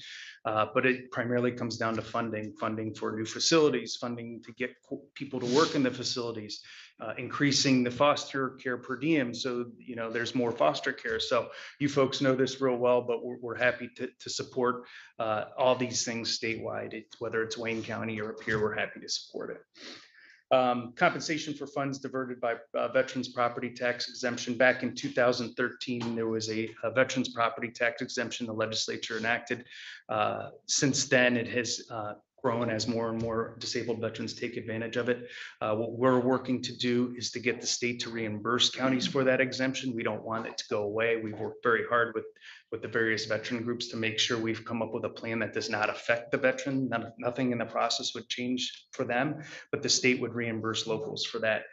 [SPEAKER 11] But it primarily comes down to funding for new facilities, funding to get people to work in the facilities, increasing the foster care per diem. So, you know, there's more foster care. So you folks know this real well, but we're happy to support all these things statewide. Whether it's Wayne County or up here, we're happy to support it. Compensation for funds diverted by veterans property tax exemption. Back in 2013, there was a veterans property tax exemption the legislature enacted. Since then, it has grown as more and more disabled veterans take advantage of it. What we're working to do is to get the state to reimburse counties for that exemption. We don't want it to go away. We've worked very hard with the various veteran groups to make sure we've come up with a plan that does not affect the veteran. Nothing in the process would change for them, but the state would reimburse locals for that.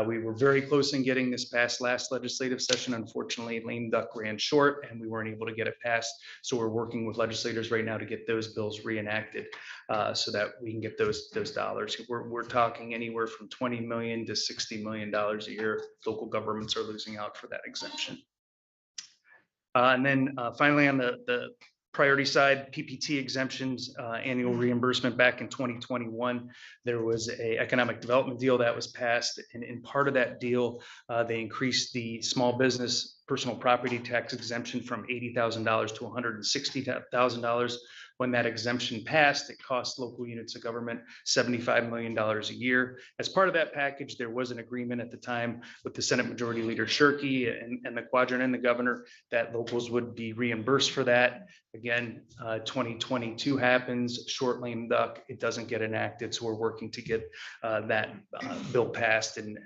[SPEAKER 11] We were very close in getting this passed last legislative session. Unfortunately, lame duck ran short and we weren't able to get it passed. So we're working with legislators right now to get those bills reenacted so that we can get those dollars. We're talking anywhere from $20 million to $60 million a year. Local governments are losing out for that exemption. And then finally, on the priority side, PPT exemptions, annual reimbursement. Back in 2021, there was a economic development deal that was passed. And in part of that deal, they increased the small business personal property tax exemption from $80,000 to $160,000. When that exemption passed, it cost local units of government $75 million a year. As part of that package, there was an agreement at the time with the Senate Majority Leader Shirkey and the Quadrant and the governor that locals would be reimbursed for that. Again, 2022 happens, short lame duck, it doesn't get enacted. So we're working to get that bill passed and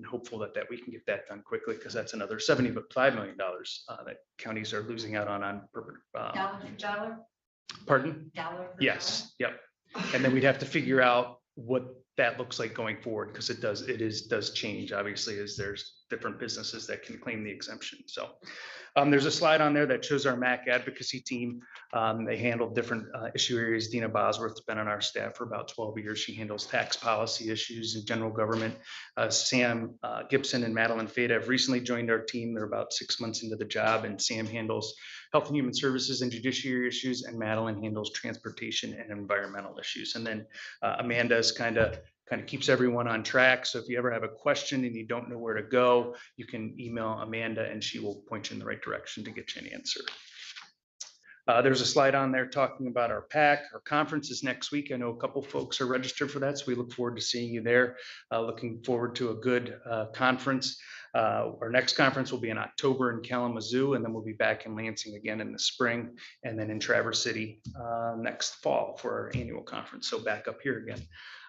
[SPEAKER 11] hopeful that we can get that done quickly because that's another $75 million that counties are losing out on.
[SPEAKER 6] Dollar for dollar?
[SPEAKER 11] Pardon?
[SPEAKER 6] Dollar for
[SPEAKER 11] Yes, yep. And then we'd have to figure out what that looks like going forward because it does change, obviously, as there's different businesses that can claim the exemption. So there's a slide on there that shows our MAC advocacy team. They handle different issue areas. Dina Bosworth's been on our staff for about 12 years. She handles tax policy issues and general government. Sam Gibson and Madeline Fada have recently joined our team. They're about 6 months into the job, and Sam handles health and human services and judiciary issues, and Madeline handles transportation and environmental issues. And then Amanda's kind of keeps everyone on track. So if you ever have a question and you don't know where to go, you can email Amanda and she will point you in the right direction to get you an answer. There's a slide on there talking about our PAC. Our conference is next week. I know a couple folks are registered for that, so we look forward to seeing you there. Looking forward to a good conference. Our next conference will be in October in Kalamazoo, and then we'll be back in Lansing again in the spring, and then in Traverse City next fall for our annual conference. So back up here again.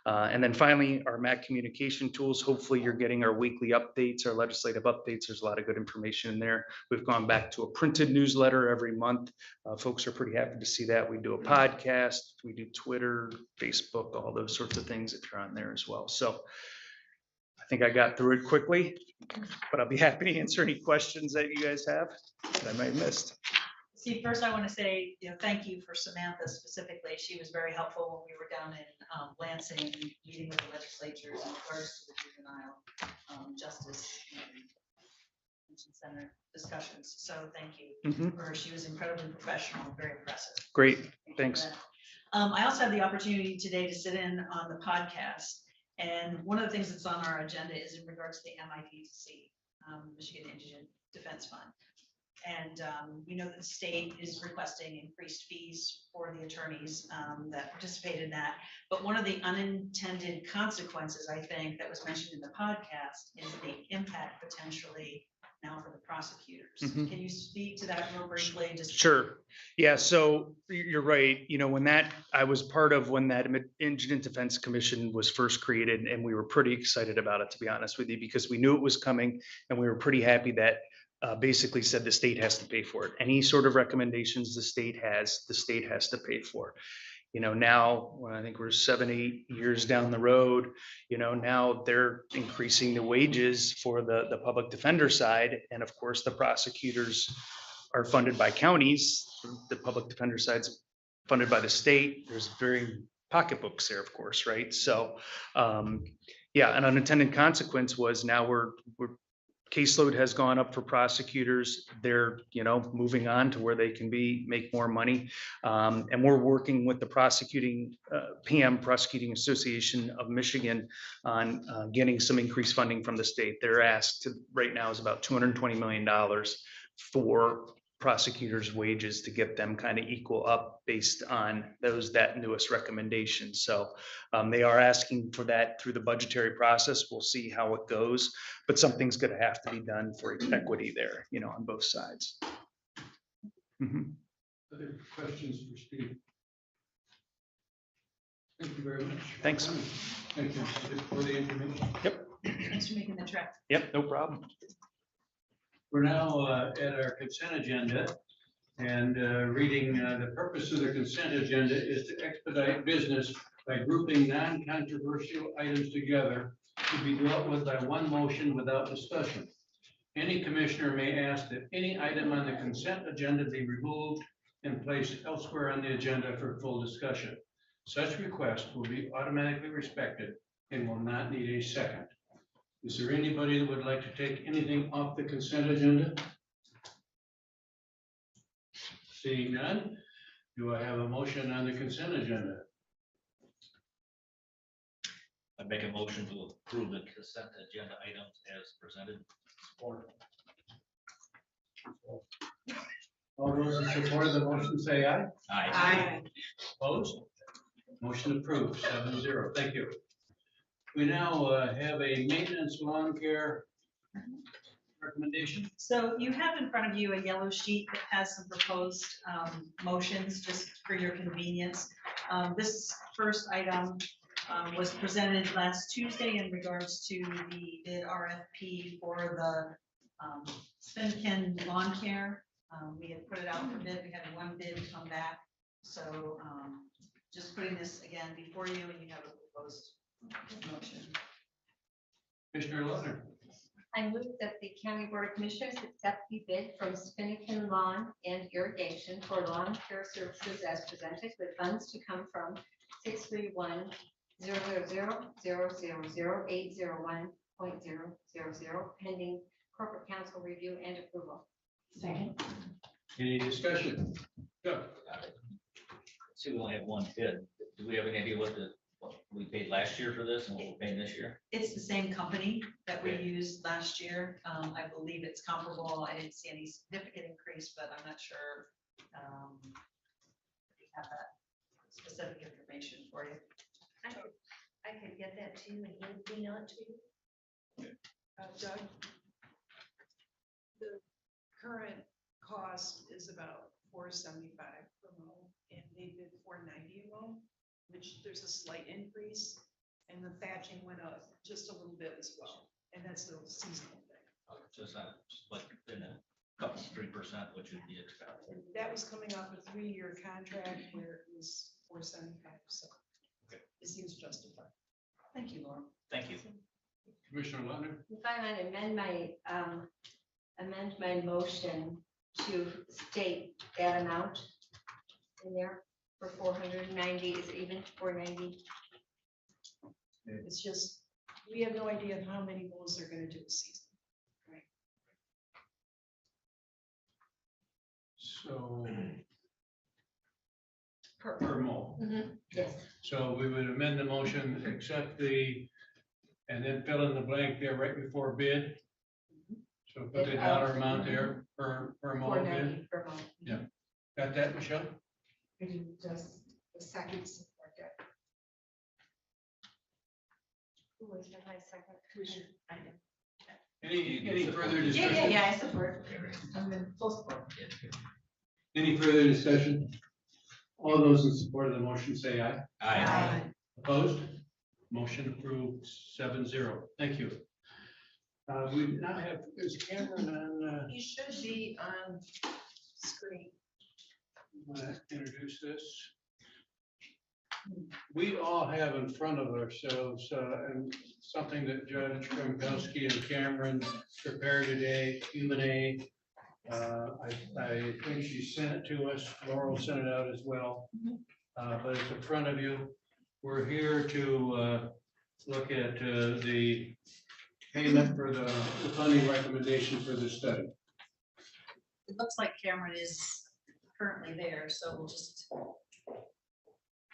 [SPEAKER 11] And then finally, our MAC communication tools. Hopefully you're getting our weekly updates, our legislative updates. There's a lot of good information in there. We've gone back to a printed newsletter every month. Folks are pretty happy to see that. We do a podcast, we do Twitter, Facebook, all those sorts of things if you're on there as well. So I think I got through it quickly, but I'll be happy to answer any questions that you guys have that I might have missed.
[SPEAKER 3] See, first I want to say, thank you for Samantha specifically. She was very helpful when we were down in Lansing, meeting with the legislatures in regards to the juvenile justice Convention center discussions. So thank you. She was incredibly professional, very impressive.
[SPEAKER 11] Great, thanks.
[SPEAKER 3] I also had the opportunity today to sit in on the podcast. And one of the things that's on our agenda is in regards to the MIDC, Michigan Indigent Defense Fund. And we know that the state is requesting increased fees for the attorneys that participate in that. But one of the unintended consequences, I think, that was mentioned in the podcast is the impact potentially now for the prosecutors. Can you speak to that real briefly?
[SPEAKER 11] Sure. Yeah, so you're right. I was part of when that Indigent Defense Commission was first created, and we were pretty excited about it, to be honest with you, because we knew it was coming, and we were pretty happy that basically said the state has to pay for it. Any sort of recommendations the state has to pay for. Now I think we're 7-8 years down the road, now they're increasing the wages for the public defender side. And of course, the prosecutors are funded by counties. The public defender side's funded by the state. There's very pocketbooks there, of course, right? So, yeah, an unintended consequence was now we're caseload has gone up for prosecutors. They're, moving on to where they can make more money. And we're working with the PM Prosecuting Association of Michigan on getting some increased funding from the state. They're asked to, right now is about $220 million for prosecutors' wages to get them kind of equal up based on that newest recommendation. So they are asking for that through the budgetary process. We'll see how it goes, but something's going to have to be done for equity there, on both sides. Mhm.
[SPEAKER 2] Other questions for Steve? Thank you very much.
[SPEAKER 11] Thanks.
[SPEAKER 2] Thank you for the information.
[SPEAKER 3] Thanks for making the trek.
[SPEAKER 11] Yep, no problem.
[SPEAKER 2] We're now at our consent agenda and reading the purpose of the consent agenda is to expedite business by grouping non-controversial items together to be dealt with by one motion without discussion. Any commissioner may ask that any item on the consent agenda be removed and placed elsewhere on the agenda for full discussion. Such request will be automatically respected and will not need a second. Is there anybody that would like to take anything off the consent agenda? Seeing none, do I have a motion on the consent agenda?
[SPEAKER 5] I make a motion to approve the consent agenda items as presented. Support.
[SPEAKER 2] All those in support of the motion say aye.
[SPEAKER 5] Aye.
[SPEAKER 2] Opposed? Motion approved, 7-0. Thank you. We now have a maintenance lawn care recommendation.
[SPEAKER 3] So you have in front of you a yellow sheet that has some proposed motions just for your convenience. This first item was presented last Tuesday in regards to the bid RFP for the Spinkin lawn care. We had put it out for bid. We had one bid come back. So just putting this again before you, and you have a proposed motion.
[SPEAKER 2] Commissioner Lohner.
[SPEAKER 6] I move that the County Board of Commissioners accept the bid from Spinnaken Lawn and Irrigation for lawn care services as presented, with funds to come from 631-000-801.000 pending corporate council review and approval.
[SPEAKER 3] Second.
[SPEAKER 2] Any discussion? Go.
[SPEAKER 5] See, we only have one bid. Do we have any idea what we paid last year for this and what we're paying this year?
[SPEAKER 3] It's the same company that we
[SPEAKER 5] Okay.
[SPEAKER 3] used last year. I believe it's comparable. I didn't see any significant increase, but I'm not sure. We have that specific information for you.
[SPEAKER 6] I could get that to you and email it to you.
[SPEAKER 12] Doug, the current cost is about $475 per mow, and they did $490 a mow, which there's a slight increase, and the thatching went up just a little bit as well, and that's a seasonal thing.
[SPEAKER 5] So it's not like in a couple, 3%, which would be expected.
[SPEAKER 12] And that was coming off a 3-year contract where it was $475, so it seems justified.
[SPEAKER 3] Thank you, Laura.
[SPEAKER 5] Thank you.
[SPEAKER 2] Commissioner Lohner.
[SPEAKER 6] If I might amend my motion to state that amount in there for 490, is it even 490?
[SPEAKER 12] It's just, we have no idea how many mows they're gonna do a season.
[SPEAKER 2] So
[SPEAKER 6] Per.
[SPEAKER 2] per mow.
[SPEAKER 6] Yes.
[SPEAKER 2] So we would amend the motion, accept and then fill in the blank there right before bid. So put the dollar amount there per mow bid.
[SPEAKER 6] 490 per month.
[SPEAKER 2] Yeah. Got that, Michelle?
[SPEAKER 4] Could you just the second support that?
[SPEAKER 6] Who was my second?
[SPEAKER 4] Commissioner.
[SPEAKER 2] Any further
[SPEAKER 3] Yeah,
[SPEAKER 2] discussion?
[SPEAKER 3] I support. I'm in full support.
[SPEAKER 2] Any further discussion? All those in support of the motion say aye.
[SPEAKER 5] Aye.
[SPEAKER 2] Opposed? Motion approved 7-0. Thank you. We now have, is Cameron on,
[SPEAKER 12] You should be on screen.
[SPEAKER 2] want to introduce this? We all have in front of ourselves, and something that Judge Gronkowski and Cameron prepared today, Q&A. I think she sent it to us. Laurel sent it out as well. But it's in front of you. We're here to look at the payment for the funding recommendation for the study.
[SPEAKER 3] It looks like Cameron is currently there, so we'll just.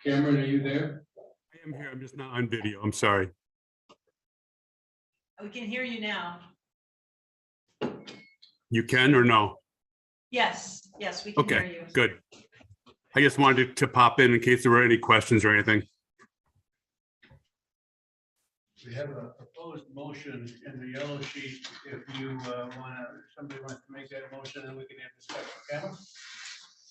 [SPEAKER 2] Cameron, are you there?
[SPEAKER 13] I am here. I'm just not on video. I'm sorry.
[SPEAKER 3] We can hear you now.
[SPEAKER 13] You can or no?
[SPEAKER 3] Yes, we can hear
[SPEAKER 13] Okay,
[SPEAKER 3] you.
[SPEAKER 13] good. I just wanted to pop in case there were any questions or anything.
[SPEAKER 2] We have a proposed motion in the yellow sheet. If you somebody wants to make that motion, then we can have discussion. Cameron?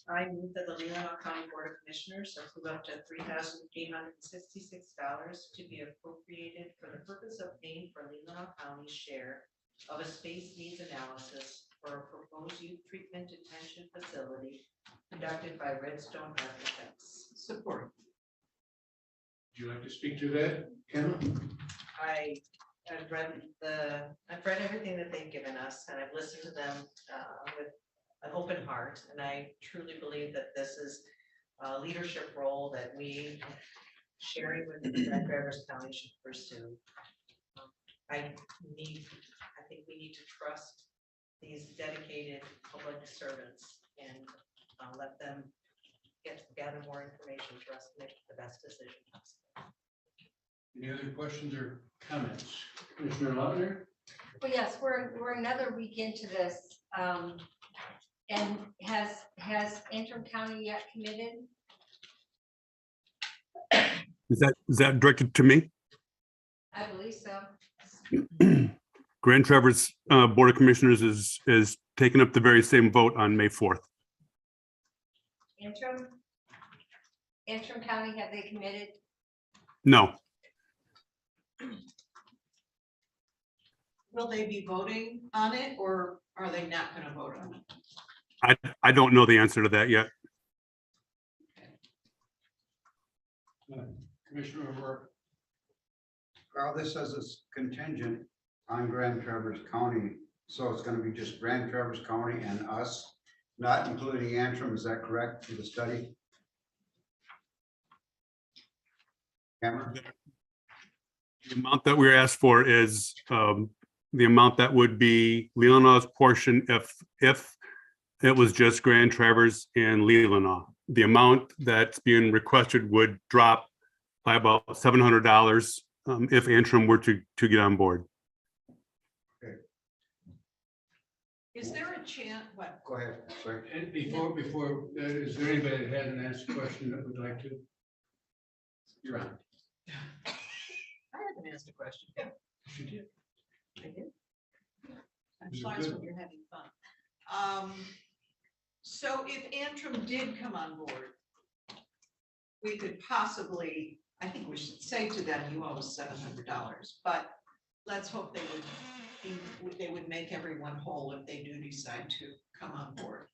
[SPEAKER 3] I move that the Leelanau County Board of Commissioners approve up to $3,866 to be appropriated for the purpose of paying for Leelanau County's share of a space needs analysis for a proposed youth treatment detention facility conducted by Redstone Architects. Support.
[SPEAKER 2] Would you like to speak to that, Cameron?
[SPEAKER 3] I've read everything that they've given us, and I've listened to them with an open heart, and I truly believe that this is a leadership role that we, sharing with Grand Traverse County, should pursue. I think we need to trust these dedicated public servants and let them gather more information for us to make the best decision possible.
[SPEAKER 2] Any other questions or comments? Commissioner Lautner?
[SPEAKER 6] Well, yes, we're another week into this. And has Antrim County yet committed?
[SPEAKER 13] Is that directed to me?
[SPEAKER 6] I believe so.
[SPEAKER 13] Grand Traverse Board of Commissioners is taking up the very same vote on May 4th.
[SPEAKER 6] Antrim County, have they committed?
[SPEAKER 13] No,
[SPEAKER 3] Will they be voting on it, or are they not going to vote on it?
[SPEAKER 13] I don't know the answer to that yet.
[SPEAKER 2] Commissioner O'Rourke?
[SPEAKER 14] Well, this says it's contingent on Grand Traverse County, so it's gonna be just Grand Traverse County and us, not including Antrim, is that correct, for the study? Cameron?
[SPEAKER 13] The amount that we're asked for is the amount that would be Leelanau's portion if it was just Grand Traverse and Leelanau. The amount that's being requested would drop by about $700 if Antrim were to get on board.
[SPEAKER 3] Is there a chance, what?
[SPEAKER 14] Go ahead, sorry.
[SPEAKER 2] And before, is there anybody that hasn't asked a question that would like to? You're on.
[SPEAKER 3] I haven't asked a question.
[SPEAKER 2] You did.
[SPEAKER 3] I did. I'm
[SPEAKER 2] You're
[SPEAKER 3] surprised
[SPEAKER 2] good.
[SPEAKER 3] when you're having fun. So if Antrim did come on board, we could possibly, I think we should say to them, you owe us $700, but let's hope they would make everyone whole if they do decide to come on board.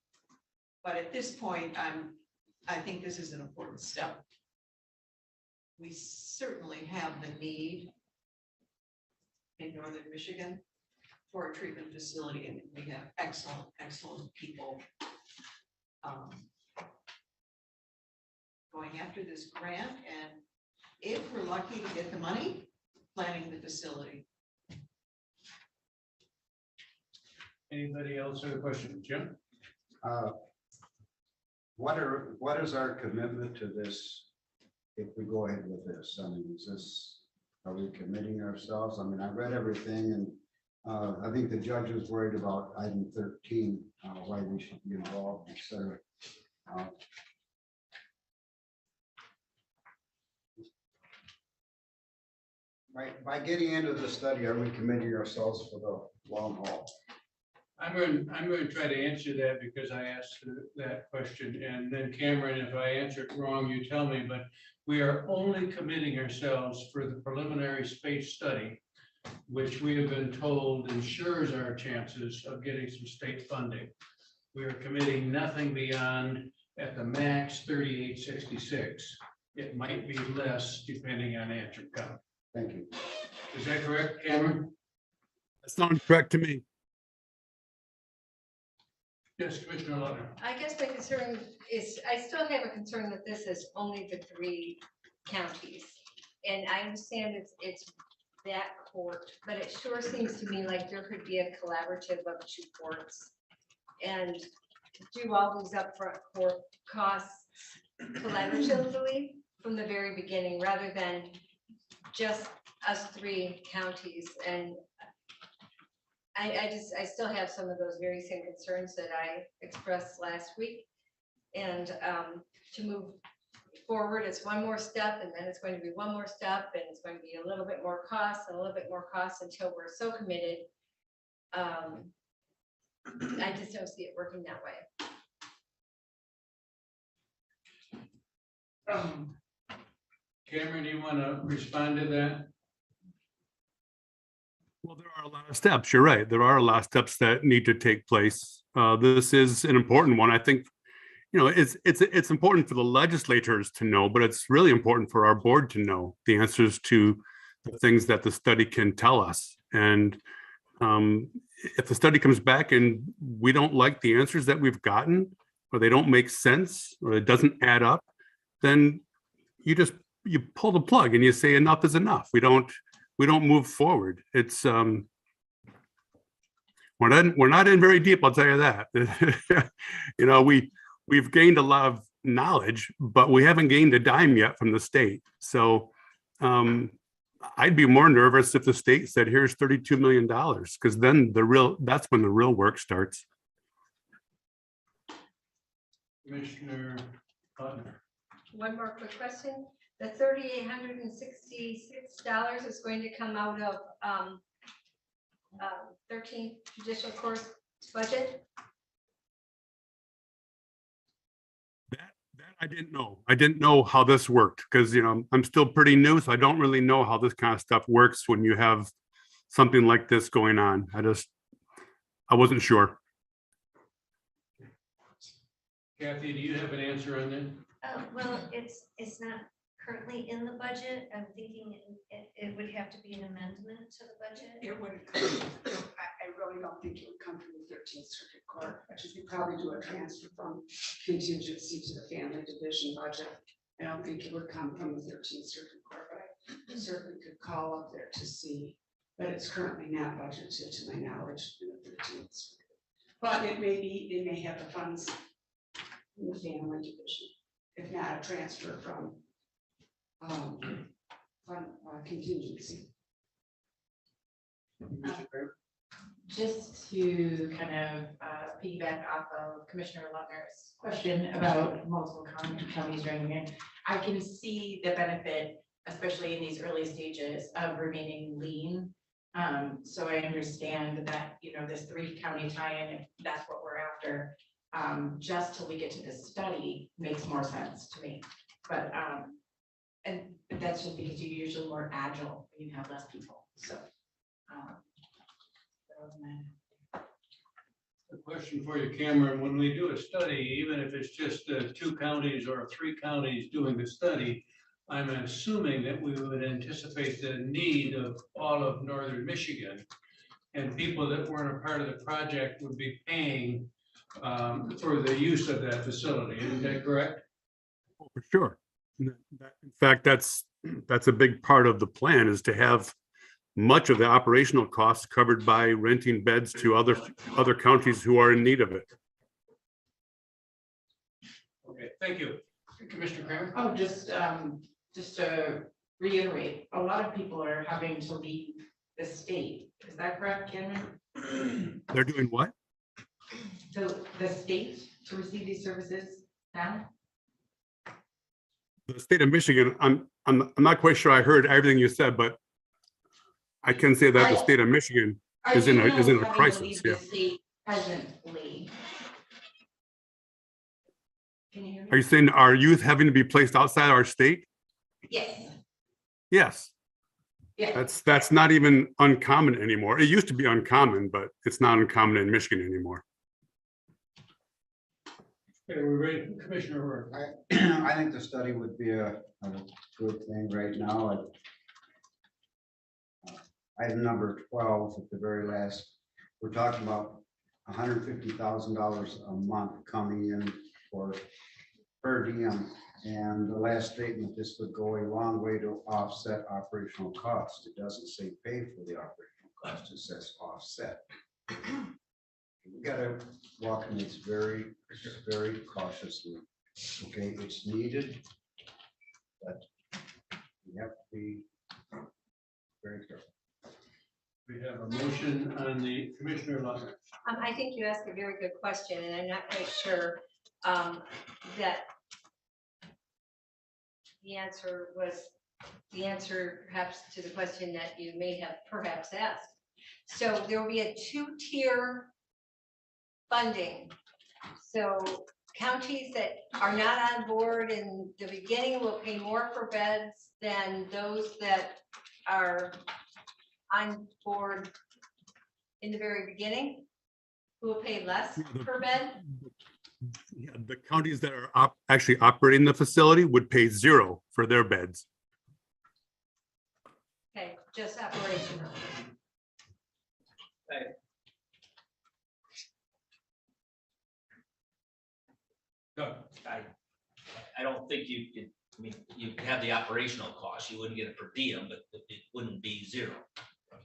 [SPEAKER 3] But at this point, I think this is an important step. We certainly have the need in northern Michigan for a treatment facility, and we have excellent people going after this grant, and if we're lucky to get the money, planning the facility.
[SPEAKER 2] Anybody else have a question? Jim?
[SPEAKER 14] What is our commitment to this if we go ahead with this? I mean, are we committing ourselves? I mean, I read everything, and I think the judge was worried about item 13, why we should be involved, et cetera. By getting into the study, are we committing ourselves for the long haul?
[SPEAKER 2] I'm going to try to answer that because I asked that question, and then Cameron, if I answer it wrong, you tell me, but we are only committing ourselves for the preliminary space study, which we have been told ensures our chances of getting some state funding. We are committing nothing beyond at the max 3866. It might be less depending on Antrim County.
[SPEAKER 14] Thank you.
[SPEAKER 2] Is that correct, Cameron?
[SPEAKER 13] That sounds correct to me.
[SPEAKER 2] Yes, Commissioner Lautner.
[SPEAKER 6] I guess my concern is, I still have a concern that this is only the 3 counties. And I understand it's that court, but it sure seems to me like there could be a collaborative of 2 courts. And do all these upfront court costs collaboratively from the very beginning, rather than just us 3 counties. And I still have some of those very same concerns that I expressed last week. And to move forward, it's one more step, and then it's going to be one more step, and it's going to be a little bit more cost and a little bit more cost until we're so committed. I just don't see it working that way.
[SPEAKER 2] Cameron, do you want to respond to that?
[SPEAKER 13] Well, there are a lot of steps. You're right. There are a lot of steps that need to take place. This is an important one. I think, it's important for the legislators to know, but it's really important for our board to know the answers to the things that the study can tell us. And if the study comes back and we don't like the answers that we've gotten, or they don't make sense, or it doesn't add up, then you pull the plug and you say enough is enough. We don't move forward. It's we're not in very deep, I'll tell you that. We've gained a lot of knowledge, but we haven't gained a dime yet from the state. So I'd be more nervous if the state said, here's $32 million, because then that's when the real work starts.
[SPEAKER 2] Commissioner Lautner.
[SPEAKER 6] One more quick question. The $3,866 is going to come out of 13th Judicial Court's budget?
[SPEAKER 13] That I didn't know. I didn't know how this worked because, I'm still pretty new, so I don't really know how this kind of stuff works when you have something like this going on. I wasn't sure.
[SPEAKER 2] Kathy, do you have an answer on that?
[SPEAKER 3] Well, it's not currently in the budget. I'm thinking it would have to be an amendment to the budget.
[SPEAKER 4] It would come, I really don't think it would come from the 13th Circuit Court. I should probably do a transfer from contingency to the family division budget. I don't think it would come from the 13th Circuit Court, but I certainly could call up there to see. But it's currently not budgeted to my knowledge in the 13th Circuit. But it may be, they may have the funds in the family division, if not a transfer from contingency.
[SPEAKER 15] Just to kind of piggyback off of Commissioner Lautner's question about multiple counties joining in, I can see the benefit, especially in these early stages, of remaining lean. So I understand that, this 3-county tie-in, if that's what we're after, just till we get to this study makes more sense to me. But and that's just because you're usually more agile when you have less people. So
[SPEAKER 2] A question for you, Cameron. When we do a study, even if it's just 2 counties or 3 counties doing the study, I'm assuming that we would anticipate the need of all of northern Michigan, and people that weren't a part of the project would be paying for the use of that facility. Isn't that correct?
[SPEAKER 13] Oh, for sure. In fact, that's a big part of the plan, is to have much of the operational costs covered by renting beds to other counties who are in need of it.
[SPEAKER 2] Okay, thank you. Commissioner Kramer?
[SPEAKER 15] Oh, just to reiterate, a lot of people are having to leave the state. Is that correct, Cameron?
[SPEAKER 13] They're doing what?
[SPEAKER 15] The state to receive these services now?
[SPEAKER 13] The state of Michigan, I'm not quite sure I heard everything you said, but I can say that the state of Michigan is in a crisis. Yeah.
[SPEAKER 15] Presently. Can you hear me?
[SPEAKER 13] Are you saying our youth having to be placed outside our state?
[SPEAKER 15] Yes.
[SPEAKER 13] Yes.
[SPEAKER 15] Yeah.
[SPEAKER 13] That's not even uncommon anymore. It used to be uncommon, but it's not uncommon in Michigan anymore.
[SPEAKER 2] Okay, we're ready, Commissioner Rourke.
[SPEAKER 14] I think the study would be a good thing right now. Item number 12 at the very last, we're talking about $150,000 a month coming in for per diem. And the last statement, this would go a long way to offset operational costs. It doesn't say pay for the operational cost, it says offset. We gotta walk in this very, very cautiously. Okay, it's needed, but we have to be very careful.
[SPEAKER 2] We have a motion on the Commissioner Lautner.
[SPEAKER 6] I think you asked a very good question, and I'm not quite sure that the answer perhaps to the question that you may have perhaps asked. So there will be a two-tier funding. So counties that are not on board in the beginning will pay more for beds than those that are on board in the very beginning, who will pay less per bed.
[SPEAKER 13] Yeah, the counties that are actually operating the facility would pay $0 for their beds.
[SPEAKER 6] Okay, just operational.
[SPEAKER 5] I don't think you could, I mean, you have the operational cost, you wouldn't get a per diem, but it wouldn't be $0.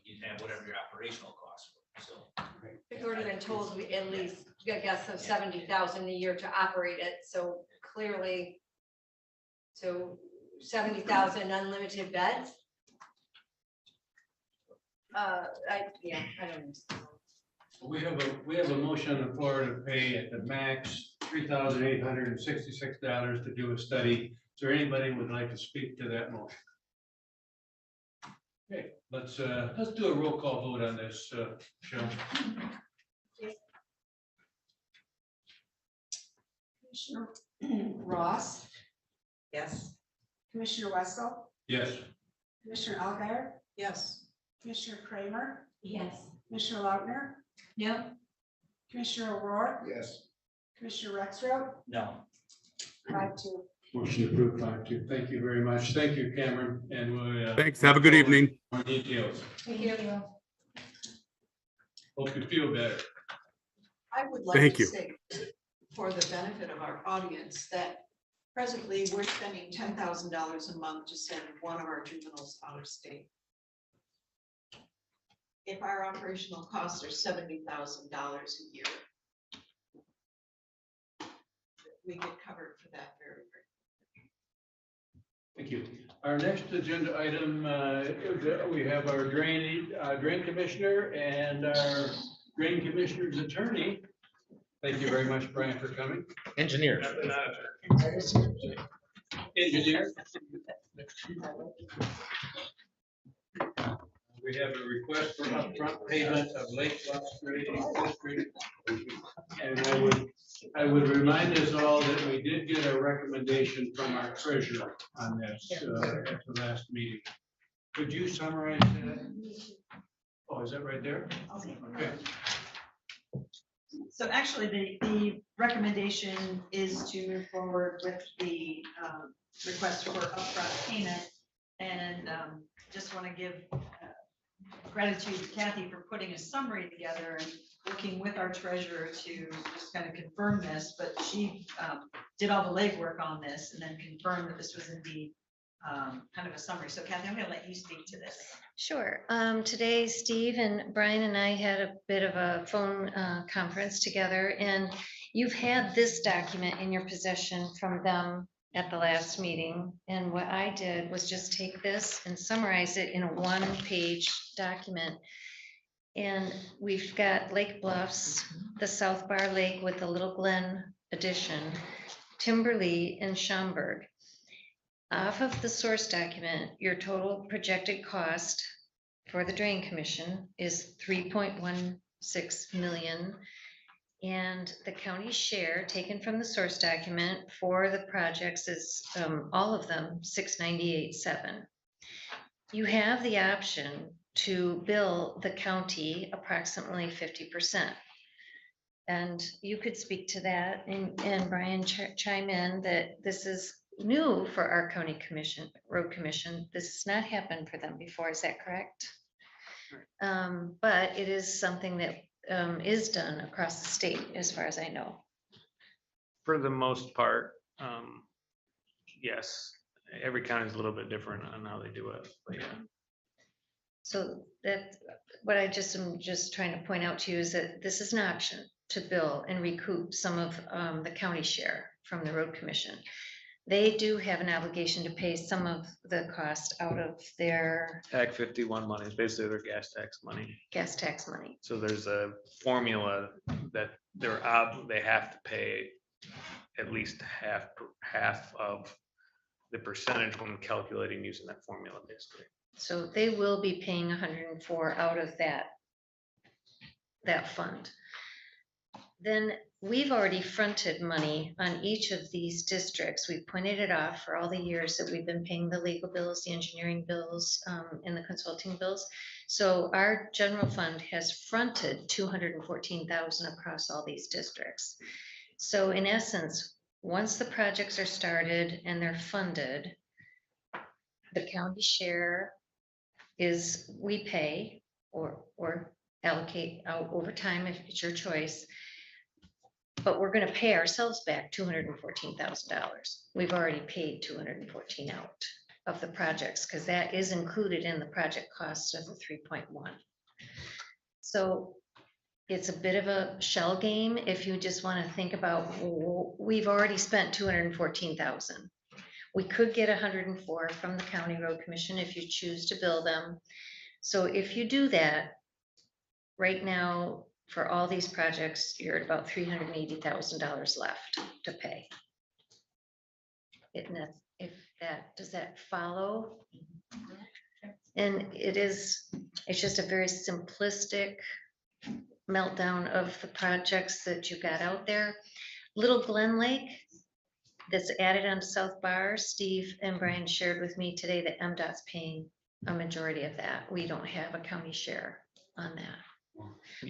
[SPEAKER 5] You'd have whatever your operational costs were, so.
[SPEAKER 6] We've already been told we at least, I guess, of 70,000 a year to operate it, so clearly, so 70,000 unlimited beds. I don't know.
[SPEAKER 2] We have a motion on the floor to pay at the max $3,866 to do a study. Is there anybody who would like to speak to that motion? Okay, let's do a roll call vote on this, Michelle.
[SPEAKER 4] Commissioner Ross,
[SPEAKER 12] Yes.
[SPEAKER 4] Commissioner Wessel,
[SPEAKER 2] Yes.
[SPEAKER 4] Commissioner Algar,
[SPEAKER 12] Yes.
[SPEAKER 4] Commissioner Kramer,
[SPEAKER 6] Yes.
[SPEAKER 4] Commissioner Lautner,
[SPEAKER 6] No.
[SPEAKER 4] Commissioner O'Rourke,
[SPEAKER 14] Yes.
[SPEAKER 4] Commissioner Rexroad,
[SPEAKER 5] No.
[SPEAKER 4] 5-2.
[SPEAKER 2] Motion approved 5-2. Thank you very much. Thank you, Cameron, and we'll.
[SPEAKER 13] Thanks. Have a good evening.
[SPEAKER 2] More details.
[SPEAKER 6] Thank you.
[SPEAKER 2] Hope you feel better.
[SPEAKER 3] I would like
[SPEAKER 13] Thank
[SPEAKER 3] to
[SPEAKER 13] you.
[SPEAKER 3] say, for the benefit of our audience, that presently we're spending $10,000 a month to send one of our juveniles out of state. If our operational costs are $70,000 a year, we get covered for that very, very.
[SPEAKER 2] Thank you. Our next agenda item, we have our drain commissioner and our drain commissioner's attorney. Thank you very much, Brian, for coming.
[SPEAKER 16] Engineer.
[SPEAKER 2] Engineer. We have a request for upfront payment of Lake Bluffs Grading District. And I would remind us all that we did get a recommendation from our treasurer on this at the last meeting. Could you summarize that? Oh, is that right there? Okay.
[SPEAKER 12] So actually, the recommendation is to move forward with the request for upfront payment. And just want to give gratitude to Kathy for putting a summary together and working with our treasurer to just kind of confirm this, but she did all the legwork on this and then confirmed that this was indeed kind of a summary. So Kathy, I'm going to let you speak to this.
[SPEAKER 10] Sure. Today, Steve and Brian and I had a bit of a phone conference together, and you've had this document in your possession from them at the last meeting. And what I did was just take this and summarize it in a one-page document. And we've got Lake Bluffs, the South Bar Lake with the Little Glen addition, Timberley, and Schaumburg. Off of the source document, your total projected cost for the Drain Commission is 3.16 million. And the county share taken from the source document for the projects is all of them 698.7. You have the option to bill the county approximately 50%. And you could speak to that and Brian chime in that this is new for our county commission, road commission. This has not happened for them before, is that correct? But it is something that is done across the state, as far as I know.
[SPEAKER 11] For the most part, yes, every county is a little bit different on how they do it, but yeah.
[SPEAKER 10] So that, what I just am just trying to point out to you is that this is an option to bill and recoup some of the county share from the road commission. They do have an obligation to pay some of the cost out of their
[SPEAKER 11] Act 51 money is basically their gas tax money.
[SPEAKER 10] gas tax money.
[SPEAKER 11] So there's a formula that they have to pay at least half of the percentage when calculating using that formula, basically.
[SPEAKER 10] So they will be paying 104 out of that fund. Then we've already fronted money on each of these districts. We've pointed it off for all the years that we've been paying the legal bills, the engineering bills, and the consulting bills. So our general fund has fronted 214,000 across all these districts. So in essence, once the projects are started and they're funded, the county share is we pay or allocate out over time if it's your choice. But we're going to pay ourselves back $214,000. We've already paid 214 out of the projects because that is included in the project cost of the 3.1. So it's a bit of a shell game if you just want to think about, we've already spent 214,000. We could get 104 from the County Road Commission if you choose to bill them. So if you do that, right now, for all these projects, you're at about $380,000 left to pay. Does that follow? And it's just a very simplistic meltdown of the projects that you got out there. Little Glen Lake, that's added on South Bar, Steve and Brian shared with me today that MDOT's paying a majority of that. We don't have a county share on that.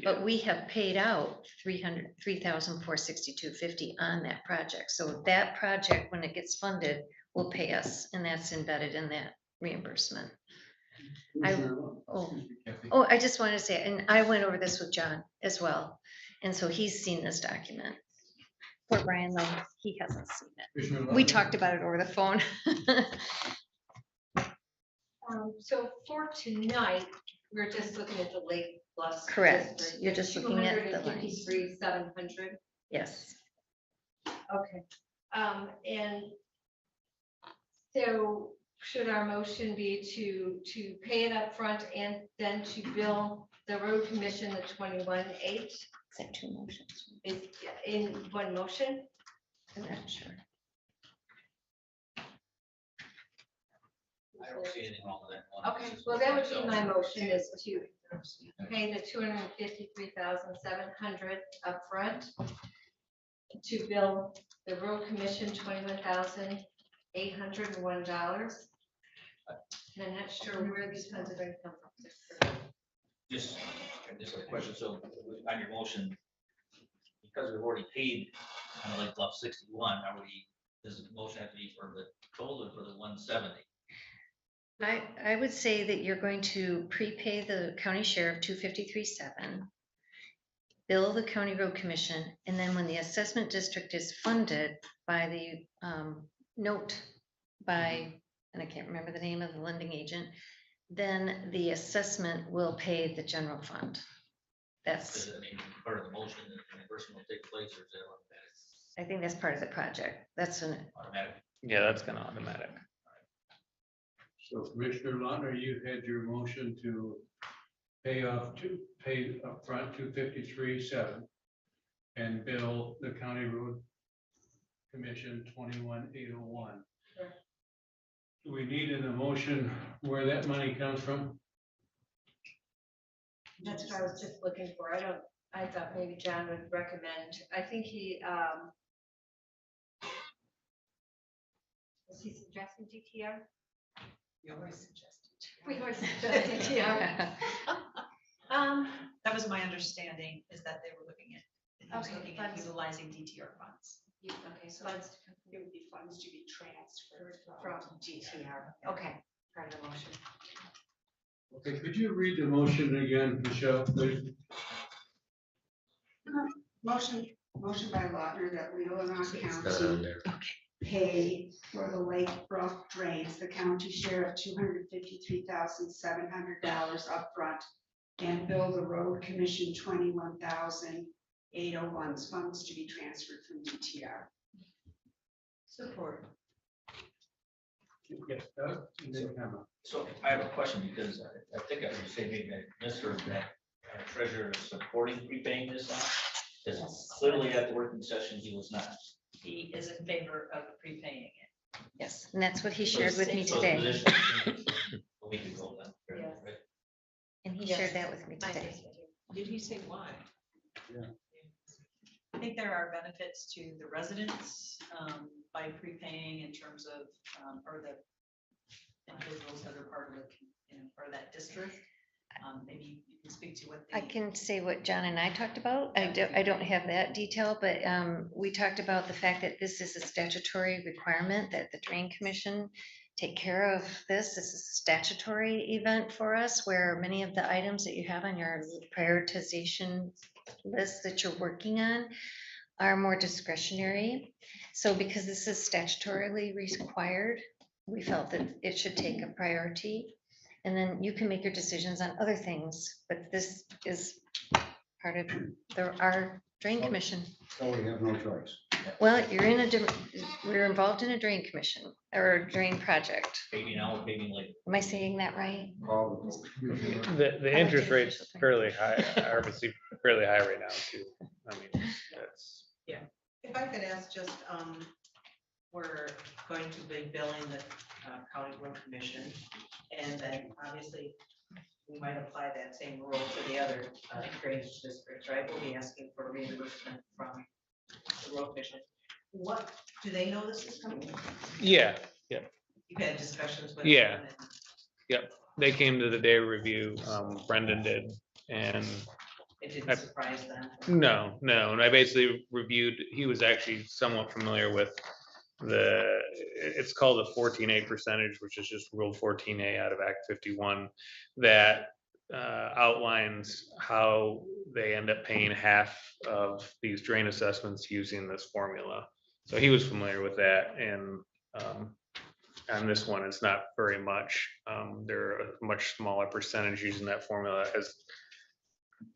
[SPEAKER 10] But we have paid out $3,462.50 on that project. So that project, when it gets funded, will pay us, and that's embedded in that reimbursement. I just wanted to say, and I went over this with John as well, and so he's seen this document. Poor Brian, though, he hasn't seen it. We talked about it over the phone.
[SPEAKER 6] So for tonight, we're just looking at the Lake Bluff.
[SPEAKER 10] Correct.
[SPEAKER 6] District,
[SPEAKER 10] You're just looking at the lines.
[SPEAKER 6] 253,700.
[SPEAKER 10] Yes.
[SPEAKER 6] Okay. And so should our motion be to pay it up front and then to bill the road commission the 21,800?
[SPEAKER 10] Is that two motions?
[SPEAKER 6] Is in one motion?
[SPEAKER 10] I'm not sure.
[SPEAKER 5] I don't see anything wrong with that one.
[SPEAKER 6] Okay, well, that would be my motion is to pay the 253,700 upfront to bill the road commission $21,801. And I'm not sure where these funds are going to come from.
[SPEAKER 5] Just a question, so on your motion, because we've already paid kind of like Bluff 61, does the motion have to be for the total or for the 170?
[SPEAKER 10] I would say that you're going to prepay the county share of 253,700, bill the county road commission, and then when the assessment district is funded by the note by, and I can't remember the name of the lending agent, then the assessment will pay the general fund. That's,
[SPEAKER 5] Part of the motion, the reimbursement will take place, or is that automatic?
[SPEAKER 10] I think that's part of the project. That's an
[SPEAKER 5] Automatic.
[SPEAKER 11] Yeah, that's kind of automatic.
[SPEAKER 2] So Commissioner Lautner, you had your motion to pay upfront 253,700 and bill the county road commission 21,801.
[SPEAKER 6] Sure.
[SPEAKER 2] Do we need in the motion where that money comes from?
[SPEAKER 6] That's what I was just looking for. I thought maybe John would recommend, I think he, was he suggesting GTR?
[SPEAKER 15] We always suggested.
[SPEAKER 6] We always suggest GTR.
[SPEAKER 12] That was my understanding, is that they were looking at,
[SPEAKER 6] Okay,
[SPEAKER 12] looking at
[SPEAKER 6] funds.
[SPEAKER 12] utilizing DTR funds.
[SPEAKER 6] Okay, so
[SPEAKER 4] Funds, it would be funds to be transferred
[SPEAKER 6] From
[SPEAKER 4] from GTR.
[SPEAKER 6] okay, part of the motion.
[SPEAKER 2] Okay, could you read the motion again, Michelle, please?
[SPEAKER 4] motion by Lautner that Leelanau County pay for the Lake Brook drains, the county share of $253,700 upfront, and bill the road commission $21,801 funds to be transferred from DTR.
[SPEAKER 15] Support.
[SPEAKER 2] Yes, Doug, and then Emma.
[SPEAKER 5] So I have a question because I think I would say maybe I misheard that our treasurer is supporting prepaying this now. Because clearly at the working session, he was not.
[SPEAKER 3] He is in favor of prepaying it.
[SPEAKER 10] Yes, and that's what he shared with me
[SPEAKER 5] So the
[SPEAKER 10] today.
[SPEAKER 5] position changed a week ago then,
[SPEAKER 3] Yes.
[SPEAKER 5] right?
[SPEAKER 10] And he
[SPEAKER 3] Yes.
[SPEAKER 10] shared that with me
[SPEAKER 3] Mine
[SPEAKER 10] today.
[SPEAKER 3] is too. Did he say why?
[SPEAKER 14] Yeah.
[SPEAKER 3] I think there are benefits to the residents by prepaying in terms of, or the individuals that are part of the, or that district. Maybe you can speak to what.
[SPEAKER 10] I can say what John and I talked about. I don't have that detail, but we talked about the fact that this is a statutory requirement that the Drain Commission take care of this. This is a statutory event for us where many of the items that you have on your prioritization list that you're working on are more discretionary. So because this is statutorily required, we felt that it should take a priority. And then you can make your decisions on other things, but this is part of our Drain Commission.
[SPEAKER 14] So we have no choice.
[SPEAKER 10] Well, we're involved in a Drain Commission or a drain project.
[SPEAKER 5] Maybe now, maybe later.
[SPEAKER 10] Am I saying that right?
[SPEAKER 14] Call
[SPEAKER 11] The interest rate's fairly high, obviously fairly high right now too. I mean, that's.
[SPEAKER 15] If I could ask just, we're going to be billing the county road commission, and then obviously we might apply that same rule to the other drainage districts, right? We'll be asking for reimbursement from the road commission. What, do they know this is coming?
[SPEAKER 11] Yeah,
[SPEAKER 15] You've had discussions with
[SPEAKER 11] Yeah.
[SPEAKER 15] them and
[SPEAKER 11] they came to the day review, Brendan did, and
[SPEAKER 15] it didn't surprise them?
[SPEAKER 11] no, and I basically reviewed, he was actually somewhat familiar with it's called the 14A percentage, which is just Rule 14A out of Act 51, that outlines how they end up paying half of these drain assessments using this formula. So he was familiar with that, and on this one, it's not very much. They're a much smaller percentage using that formula as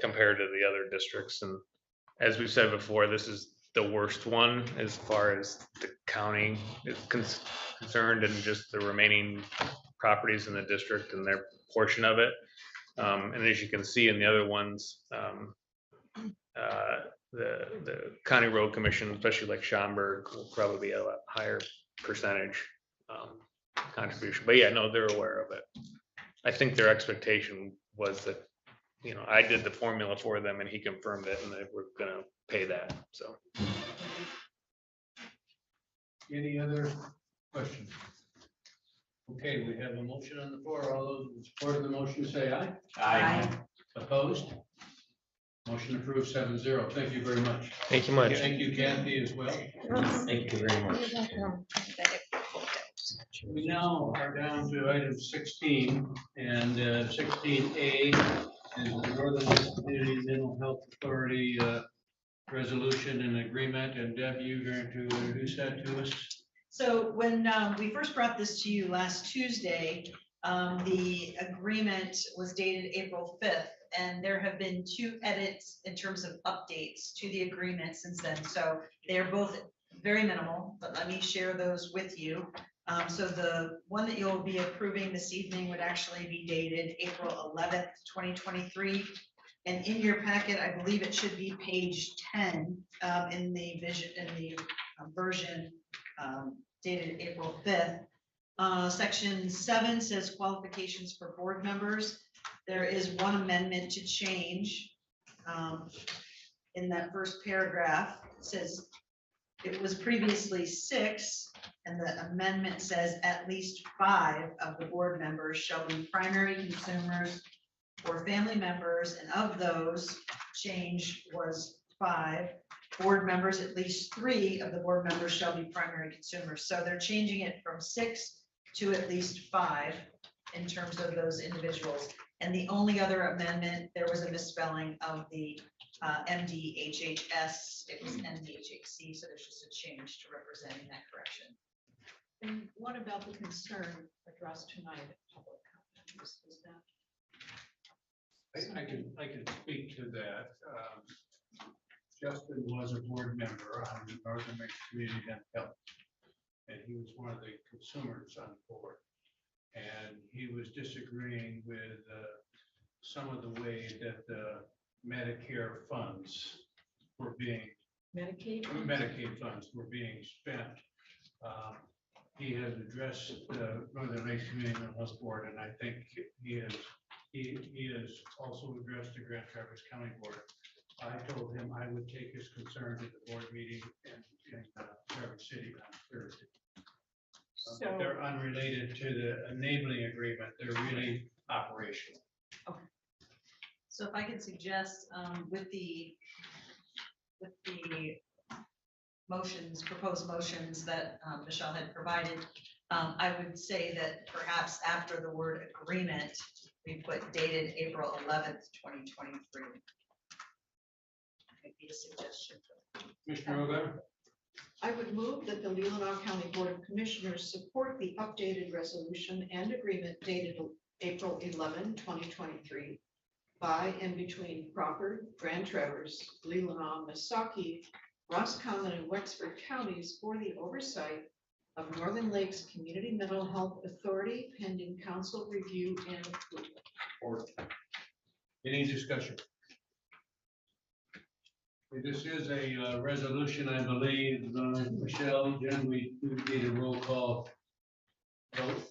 [SPEAKER 11] compared to the other districts. And as we've said before, this is the worst one as far as the county is concerned, and just the remaining properties in the district and their portion of it. And as you can see in the other ones, the county road commission, especially like Schaumburg, will probably be a lot higher percentage contribution. But yeah, no, they're aware of it. I think their expectation was that, I did the formula for them and he confirmed it, and they were gonna pay that, so.
[SPEAKER 2] Any other questions? Okay, we have a motion on the floor. All those in support of the motion say aye.
[SPEAKER 15] Aye.
[SPEAKER 2] Opposed? Motion approved 7-0. Thank you very much.
[SPEAKER 11] Thank you much.
[SPEAKER 2] Thank you, Kathy, as well.
[SPEAKER 5] Thank you very much.
[SPEAKER 2] We now are down to item 16, and 16A is the Northern West Community Mental Health Authority resolution and agreement. And Deb, you're going to introduce that to us?
[SPEAKER 3] So when we first brought this to you last Tuesday, the agreement was dated April 5th, and there have been 2 edits in terms of updates to the agreement since then. So they're both very minimal, but let me share those with you. So the one that you'll be approving this evening would actually be dated April 11th, 2023. And in your packet, I believe it should be page 10 in the version dated April 5th. Section 7 says qualifications for board members. There is one amendment to change in that first paragraph. It says it was previously 6, and the amendment says at least 5 of the board members shall be primary consumers or family members, and of those, change was 5. Board members, at least 3 of the board members shall be primary consumers. So they're changing it from 6 to at least 5 in terms of those individuals. And the only other amendment, there was a misspelling of the MDHHS, it was MDHHC, so there's just a change to representing that correction.
[SPEAKER 12] And what about the concern addressed tonight at public comment? Was that?
[SPEAKER 2] I can speak to that. Justin was a board member on the Northern Mixed Community Event Health. And he was one of the consumers on the board. And he was disagreeing with some of the way that the Medicare funds were being, Medicaid funds were being spent. He has addressed the Northern Lakes Community Mental Health Board, and I think he has also addressed the Grand Traverse County Board. I told him I would take his concern to the board meeting in Traverse City on Thursday.
[SPEAKER 12] So,
[SPEAKER 2] They're unrelated to the enabling agreement. They're really operational.
[SPEAKER 3] So if I could suggest, with the motions, proposed motions that Michelle had provided, I would say that perhaps after the word agreement, we put dated April 11th, 2023. Might be a suggestion.
[SPEAKER 2] Commissioner Ogata?
[SPEAKER 12] I would move that the Leelanau County Board of Commissioners support the updated resolution and agreement dated April 11, 2023 by and between Crawford, Grand Traverse, Leelanau, Missaukee, Roscommon, and Wexford counties for the oversight of Northern Lakes Community Mental Health Authority pending council review and approval.
[SPEAKER 2] Any discussion? This is a resolution, I believe, Michelle, Jen, we need a roll call vote.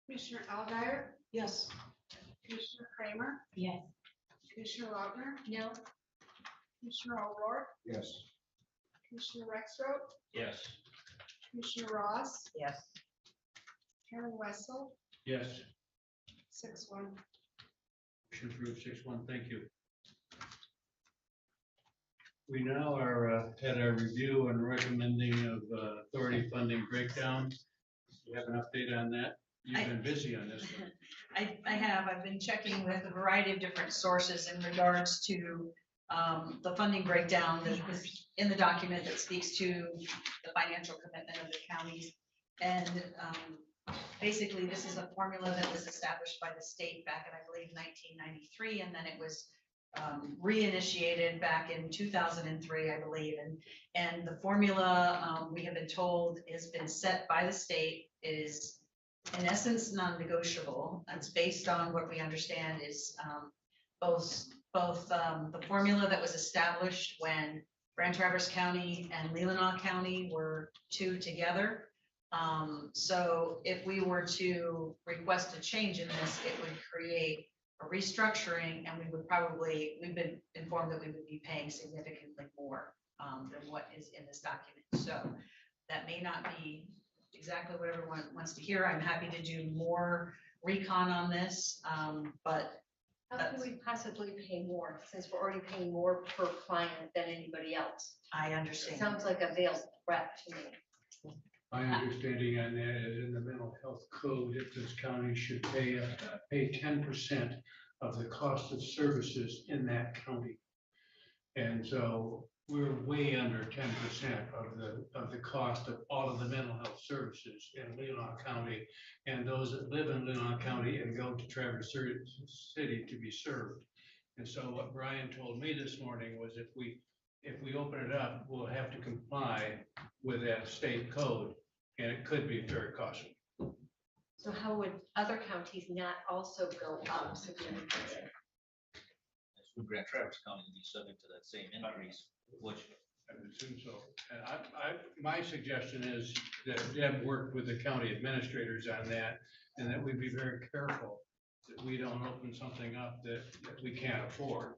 [SPEAKER 4] Commissioner Alguier,
[SPEAKER 12] Yes.
[SPEAKER 4] Commissioner Kramer,
[SPEAKER 15] Yes.
[SPEAKER 4] Commissioner Lautner,
[SPEAKER 6] No,
[SPEAKER 4] Commissioner O'Rourke,
[SPEAKER 14] Yes.
[SPEAKER 4] Commissioner Rexroth,
[SPEAKER 5] Yes.
[SPEAKER 4] Commissioner Ross,
[SPEAKER 3] Yes.
[SPEAKER 4] Chairman Wessel,
[SPEAKER 2] Yes,
[SPEAKER 4] 6-1.
[SPEAKER 2] motion approved 6-1, thank you. We now are at our review and recommending of authority funding breakdown. You have an update on that? You've been busy on this one.
[SPEAKER 3] I've been checking with a variety of different sources in regards to the funding breakdown that is in the document that speaks to the financial commitment of the counties. And basically, this is a formula that was established by the state back in, I believe, 1993, and then it was reinitiated back in 2003, I believe. And the formula, we have been told, has been set by the state. It is in essence non-negotiable. It's based on what we understand is both the formula that was established when Grand Traverse County and Leelanau County were two together. So if we were to request a change in this, it would create a restructuring, and we've been informed that we would be paying significantly more than what is in this document. So that may not be exactly what everyone wants to hear. I'm happy to do more recon on this, but
[SPEAKER 6] how can we possibly pay more since we're already paying more per client than anybody else?
[SPEAKER 3] I
[SPEAKER 6] It
[SPEAKER 3] understand.
[SPEAKER 6] sounds like a veiled threat to me.
[SPEAKER 2] My understanding on that is in the mental health code, if this county should pay 10% of the cost of services in that county. And so we're way under 10% of the cost of all of the mental health services in Leelanau County. And those that live in Leelanau County and go to Traverse City to be served. And so what Brian told me this morning was if we open it up, we'll have to comply with that state code, and it could be very costly.
[SPEAKER 6] So how would other counties not also go up significantly?
[SPEAKER 5] Would Grand Traverse County be subject to that same increase, which
[SPEAKER 2] I would assume so. And my suggestion is that Deb worked with the county administrators on that, and that we be very careful that we don't open something up that we can't afford.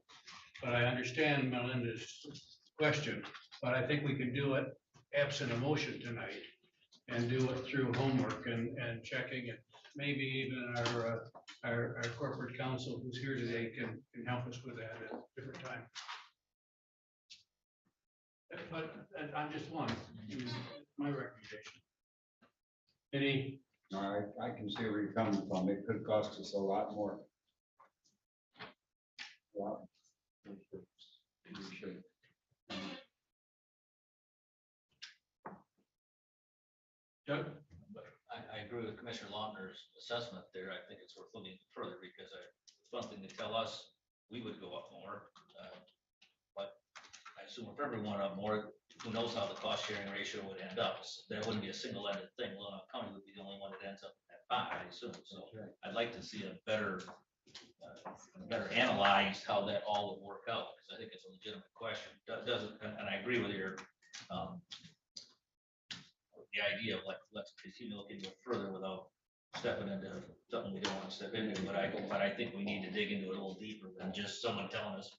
[SPEAKER 2] But I understand Melinda's question, but I think we can do it absent a motion tonight and do it through homework and checking, and maybe even our corporate counsel who's here today can help us with that at a different time. But I'm just one. my recommendation. Any,
[SPEAKER 14] No, I can see where you're coming from. It could cost us a lot more. Wow. We should.
[SPEAKER 2] Doug?
[SPEAKER 5] But I agree with Commissioner Lautner's assessment there. I think it's worth looking further because it's one thing to tell us we would go up more. But I assume if everyone up more, who knows how the cost sharing ratio would end up? That wouldn't be a single ended thing. Leelanau County would be the only one that ends up at 5, I assume. So I'd like to see a better analyzed how that all would work out, because I think it's a legitimate question. Doesn't, and I agree with your the idea of like, let's continue looking a little further without stepping into something we don't want to step into, but I think we need to dig into it a little deeper than just someone telling us.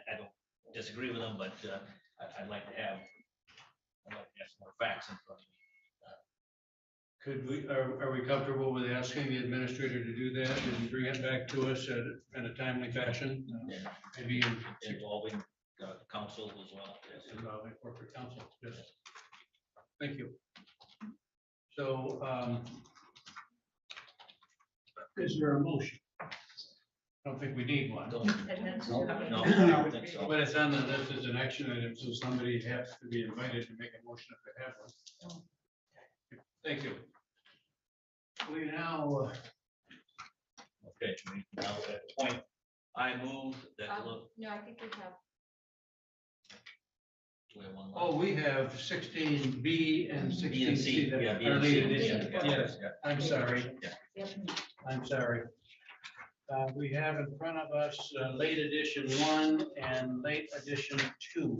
[SPEAKER 5] I don't disagree with them, but I'd like to have some more facts in front of me.
[SPEAKER 2] Could we, are we comfortable with asking the administrator to do that and bring it back to us in a timely fashion?
[SPEAKER 5] Yeah.
[SPEAKER 2] Maybe
[SPEAKER 5] Involving council as well. Yes.
[SPEAKER 2] involving corporate counsel, yes. Thank you. So, is there a motion? I don't think we need one.
[SPEAKER 5] No, I don't think so.
[SPEAKER 2] But it's on the list as an action item, so somebody has to be invited to make a motion if they have one. Thank you. We now,
[SPEAKER 5] Okay, now at the point, I move that, look,
[SPEAKER 6] No, I think we have.
[SPEAKER 5] do we have one left?
[SPEAKER 2] oh, we have 16B and
[SPEAKER 5] B and
[SPEAKER 2] 16C
[SPEAKER 5] C,
[SPEAKER 2] that
[SPEAKER 5] yeah, B
[SPEAKER 2] are
[SPEAKER 5] and C,
[SPEAKER 2] late addition.
[SPEAKER 5] yeah,
[SPEAKER 2] Yes,
[SPEAKER 5] yeah.
[SPEAKER 2] I'm sorry.
[SPEAKER 5] Yeah.
[SPEAKER 2] I'm sorry. We have in front of us late edition 1 and late edition 2.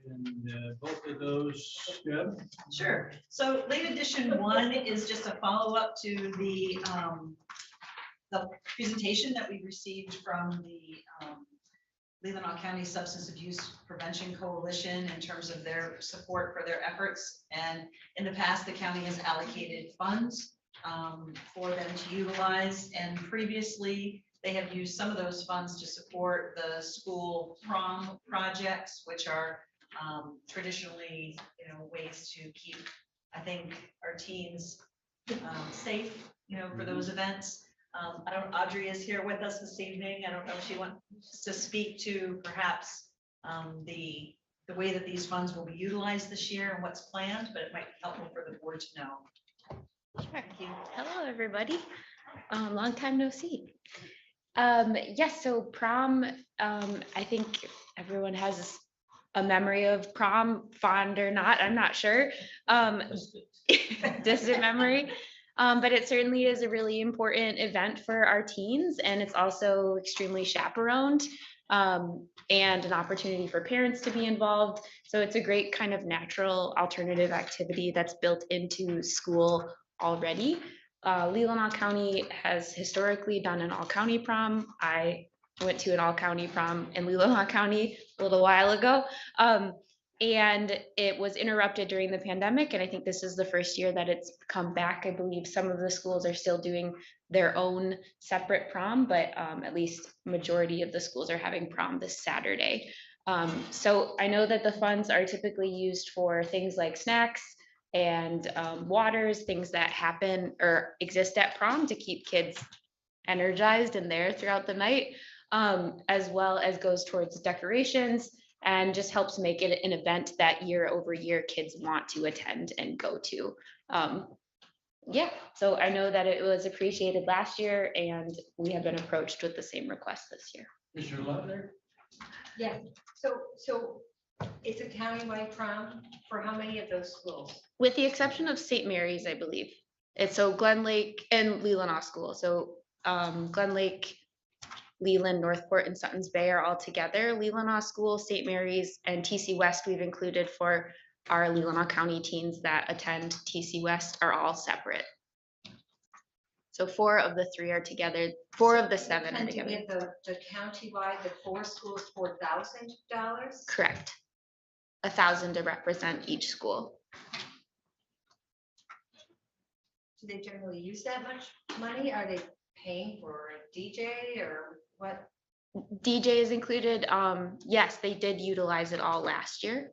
[SPEAKER 2] And both of those, yeah.
[SPEAKER 12] Sure. So late edition 1 is just a follow-up to the presentation that we received from the Leelanau County Substance Abuse Prevention Coalition in terms of their support for their efforts. And in the past, the county has allocated funds for them to utilize. And previously, they have used some of those funds to support the school prom projects, which are traditionally, ways to keep, I think, our teens safe, for those events. I don't, Audrey is here with us this evening. I don't know if she wants to speak to perhaps the way that these funds will be utilized this year and what's planned, but it might be helpful for the board to know.
[SPEAKER 16] Sure. Hello, everybody. Long time no see. Yes, so prom, I think everyone has a memory of prom, fond or not, I'm not sure. Distant memory. But it certainly is a really important event for our teens, and it's also extremely chaperoned, and an opportunity for parents to be involved. So it's a great kind of natural alternative activity that's built into school already. Leelanau County has historically done an all-county prom. I went to an all-county prom in Leelanau County a little while ago. And it was interrupted during the pandemic. And I think this is the first year that it's come back. I believe some of the schools are still doing their own separate prom, but at least majority of the schools are having prom this Saturday. So I know that the funds are typically used for things like snacks and waters, things that happen or exist at prom to keep kids energized and there throughout the night, as well as goes towards decorations and just helps make it an event that year over year kids want to attend and go to. Yeah, so I know that it was appreciated last year and we have been approached with the same request this year.
[SPEAKER 2] Mr. Lutler?
[SPEAKER 6] Yeah, so it's a countywide prom for how many of those schools?
[SPEAKER 16] With the exception of St. Mary's, I believe. It's so Glen Lake and Leelanau School. So Glen Lake, Leland, Northport, and Suttons Bay are all together. Leelanau School, St. Mary's, and TC West we've included for our Leelanau County teens that attend TC West are all separate. So 4 of the 3 are together. 4 of the 7 are together.
[SPEAKER 6] Give the countywide, the 4 schools, $4,000?
[SPEAKER 16] Correct. 1,000 to represent each school.
[SPEAKER 6] Do they generally use that much money? Are they paying for a DJ or what?
[SPEAKER 16] DJ is included. Yes, they did utilize it all last year.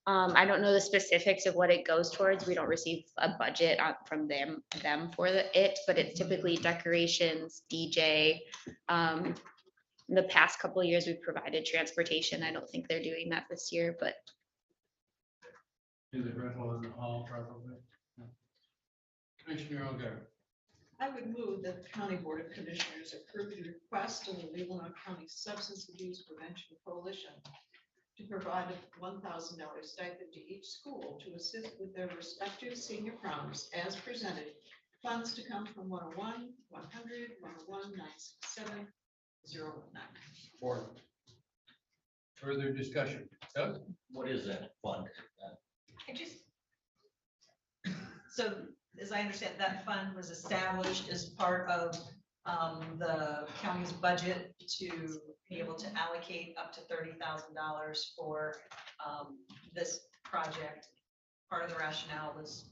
[SPEAKER 16] I don't know the specifics of what it goes towards. We don't receive a budget from them for it, but it's typically decorations, DJ. In the past couple of years, we've provided transportation. I don't think they're doing that this year, but
[SPEAKER 2] Do the rental in the hall probably. Commissioner O'Gara.
[SPEAKER 12] I would move that the County Board of Commissioners approve the request of the Leelanau County Substance Abuse Prevention Coalition to provide a $1,000 stipend to each school to assist with their respective senior proms as presented. Funds to come from 101, 100, 101, 967, 019.
[SPEAKER 2] Support. Further discussion. Doug?
[SPEAKER 5] What is that fund?
[SPEAKER 3] So as I understand, that fund was established as part of the county's budget to be able to allocate up to $30,000 for this project. Part of the rationale was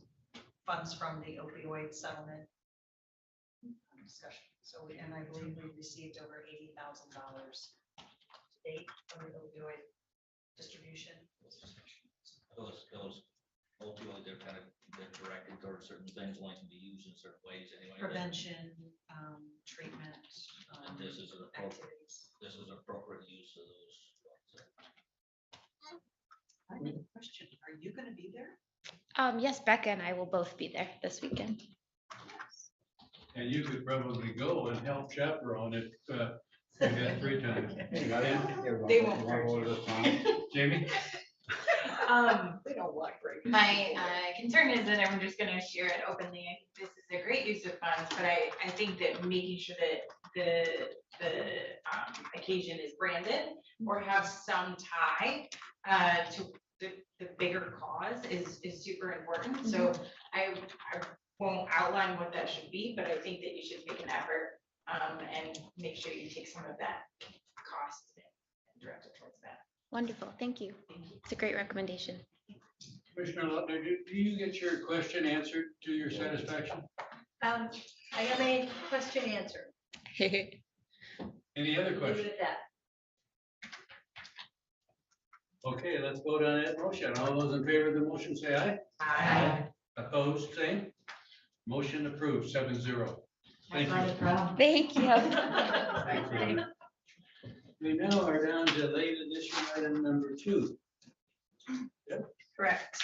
[SPEAKER 3] funds from the opioid settlement discussion. So, and I believe we received over $80,000 to date from the opioid distribution.
[SPEAKER 5] Those opioid, they're directed towards certain things, only can be used in certain ways anyway.
[SPEAKER 3] Prevention, treatment,
[SPEAKER 5] And this is an appropriate,
[SPEAKER 3] activities.
[SPEAKER 5] this is appropriate use of those.
[SPEAKER 3] I have a question. Are you going to be there?
[SPEAKER 16] yes, Becca and I will both be there this weekend.
[SPEAKER 2] And you could probably go and help chaperone if you got free time.
[SPEAKER 3] They won't.
[SPEAKER 2] Jamie?
[SPEAKER 3] They don't like break.
[SPEAKER 15] My concern is that I'm just gonna share it openly. I think this is a great use of funds, but I think that making sure that the occasion is branded or have some tie to the bigger cause is super important. So I won't outline what that should be, but I think that you should make an effort and make sure you take some of that cost and direct it towards that.
[SPEAKER 16] Wonderful, thank you. It's a great recommendation.
[SPEAKER 2] Commissioner Lutner, do you get your question answered to your satisfaction?
[SPEAKER 6] I got my question answered.
[SPEAKER 2] Any other
[SPEAKER 6] Leave
[SPEAKER 2] questions?
[SPEAKER 6] it at that.
[SPEAKER 2] Okay, let's vote on that motion. All those in favor of the motion, say aye.
[SPEAKER 15] Aye.
[SPEAKER 2] Opposed, same. Motion approved, 7-0. Thank you.
[SPEAKER 16] Thank you.
[SPEAKER 2] Thank you. We now are down to late edition item number 2.
[SPEAKER 3] Correct.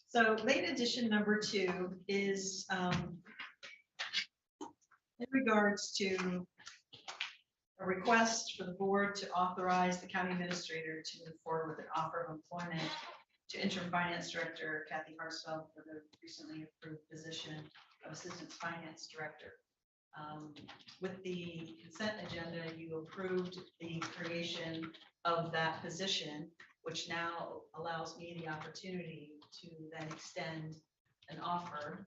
[SPEAKER 3] So late edition number 2 is in regards to a request for the board to authorize the county administrator to move forward with an offer of employment to interim finance director Kathy Harsfeld for the recently approved position of assistant finance director. With the consent agenda, you approved the creation of that position, which now allows me the opportunity to then extend an offer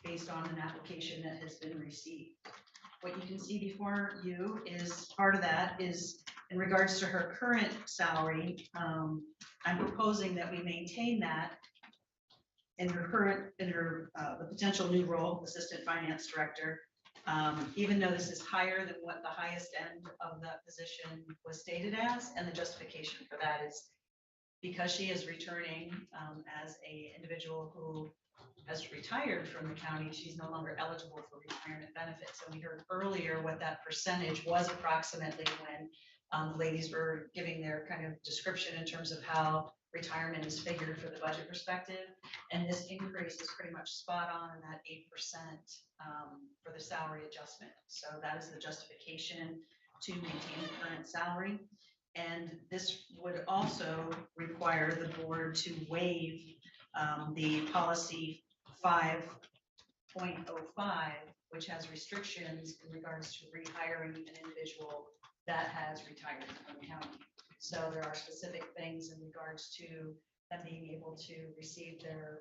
[SPEAKER 3] based on an application that has been received. What you can see before you is part of that is in regards to her current salary. I'm proposing that we maintain that in her the potential new role, assistant finance director. Even though this is higher than what the highest end of that position was stated as, and the justification for that is because she is returning as a individual who has retired from the county, she's no longer eligible for retirement benefits. And we heard earlier what that percentage was approximately when the ladies were giving their kind of description in terms of how retirement is figured for the budget perspective. And this increase is pretty much spot on in that 8% for the salary adjustment. So that is the justification to maintain the current salary. And this would also require the board to waive the policy 5.05, which has restrictions in regards to rehiring an individual that has retired from the county. So there are specific things in regards to them being able to receive their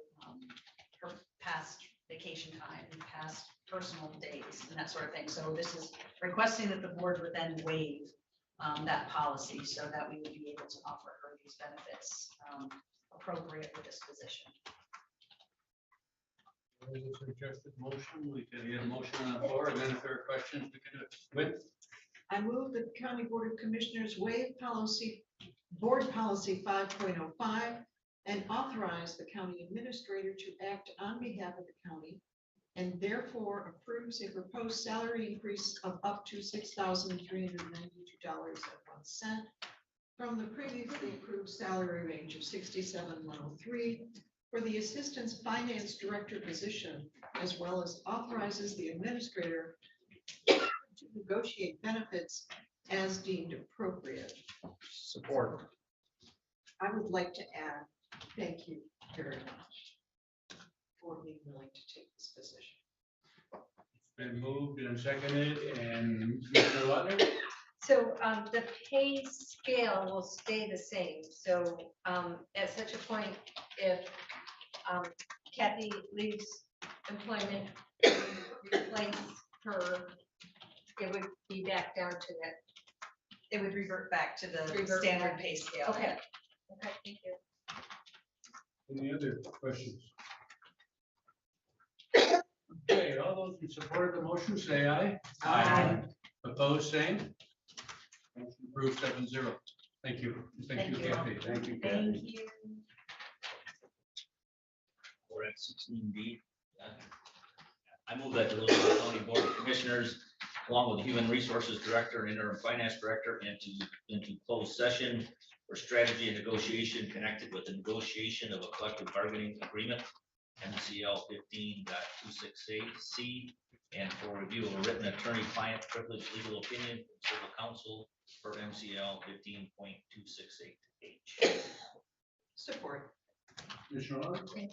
[SPEAKER 3] her past vacation time, past personal days, and that sort of thing. So this is requesting that the board would then waive that policy so that we would be able to offer her these benefits appropriate for this position.
[SPEAKER 2] There's a suggested motion. We can get a motion on the floor, and then if there are questions, we can do it with.
[SPEAKER 12] I move that the County Board of Commissioners waive board policy 5.05
[SPEAKER 3] and authorize the county administrator to act on behalf of the county, and therefore approves a proposed salary increase of up to $6,392.01 from the previously approved salary range of $67,103 for the Assistant Finance Director position, as well as authorizes the administrator to negotiate benefits as deemed appropriate.
[SPEAKER 9] Support.
[SPEAKER 3] I would like to add, thank you very much for being willing to take this position.
[SPEAKER 2] Been moved and seconded, and Commissioner Lautner?
[SPEAKER 6] So the pay scale will stay the same. So at such a point, if Kathy leaves employment, replace her, it would be back down to that.
[SPEAKER 4] It would revert back to the
[SPEAKER 6] Revert
[SPEAKER 4] standard
[SPEAKER 6] back.
[SPEAKER 4] pay scale.
[SPEAKER 6] Okay. Okay, thank you.
[SPEAKER 2] Any other questions? Okay, all those in support of the motion, say aye.
[SPEAKER 6] Aye.
[SPEAKER 2] Opposed, same. Motion approved 7-0. Thank you. Thank you,
[SPEAKER 6] Thank you.
[SPEAKER 2] Kathy.
[SPEAKER 14] Thank you,
[SPEAKER 6] Thank
[SPEAKER 14] Kathy.
[SPEAKER 6] you.
[SPEAKER 5] We're at 16D. I move that the Leelanau County Board of Commissioners, along with the Human Resources Director and Interim Finance Director, into closed session for strategy and negotiation connected with the negotiation of a collective bargaining agreement, MCL 15.268C, and for review of a written attorney-client privilege legal opinion from civil counsel for MCL 15.268H.
[SPEAKER 3] Support.
[SPEAKER 2] Commissioner Lautner?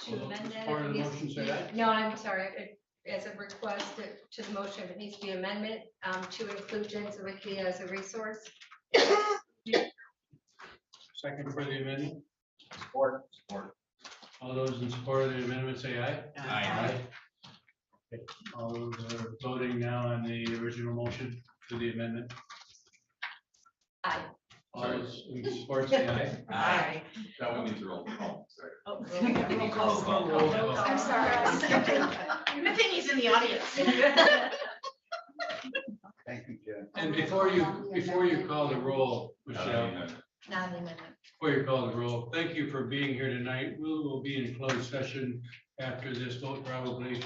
[SPEAKER 6] To amend that,
[SPEAKER 2] Part of
[SPEAKER 6] it
[SPEAKER 2] the
[SPEAKER 6] needs-
[SPEAKER 2] motion, say aye.
[SPEAKER 6] No, I'm sorry. As a request to the motion, it needs to be amendment to include Jensen Wiki as a resource.
[SPEAKER 2] Second for the amendment.
[SPEAKER 5] Support. Support.
[SPEAKER 2] All those in support of the amendment, say aye.
[SPEAKER 5] Aye.
[SPEAKER 2] Okay, all those are voting now on the original motion to the amendment.
[SPEAKER 6] Aye.
[SPEAKER 2] All those in support, say aye.
[SPEAKER 6] Aye.
[SPEAKER 5] That one needs a roll call. Sorry.
[SPEAKER 6] Oh,
[SPEAKER 5] Roll call.
[SPEAKER 2] Roll call.
[SPEAKER 15] I'm sorry. Good thing he's in the audience.
[SPEAKER 14] Thank you, Jen.
[SPEAKER 2] And before you call the roll, Michelle,
[SPEAKER 6] Non-amendment.
[SPEAKER 2] before you call the roll, thank you for being here tonight. We will be in closed session after this vote, probably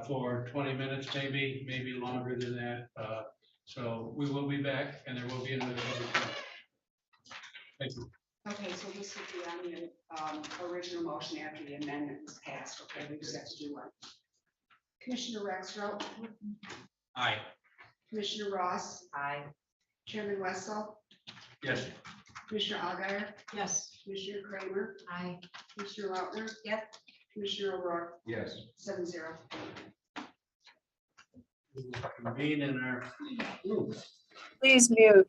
[SPEAKER 2] for 20 minutes, maybe longer than that. So we will be back and there will be another public comment. Thank you.
[SPEAKER 4] Okay, so this would be on the original motion after the amendment was passed. Okay, we just have to do one. Commissioner Rexroth,
[SPEAKER 5] Aye.
[SPEAKER 4] Commissioner Ross,
[SPEAKER 6] Aye.
[SPEAKER 4] Chairman Wessel,
[SPEAKER 2] Yes.
[SPEAKER 4] Commissioner Alguier,
[SPEAKER 3] Yes.
[SPEAKER 4] Commissioner Kramer,
[SPEAKER 6] Aye.
[SPEAKER 4] Commissioner Lautner,
[SPEAKER 6] Yes.
[SPEAKER 4] Commissioner O'Rourke,
[SPEAKER 14] Yes.
[SPEAKER 4] 7-0.
[SPEAKER 2] We will convene in our room.
[SPEAKER 17] Please mute.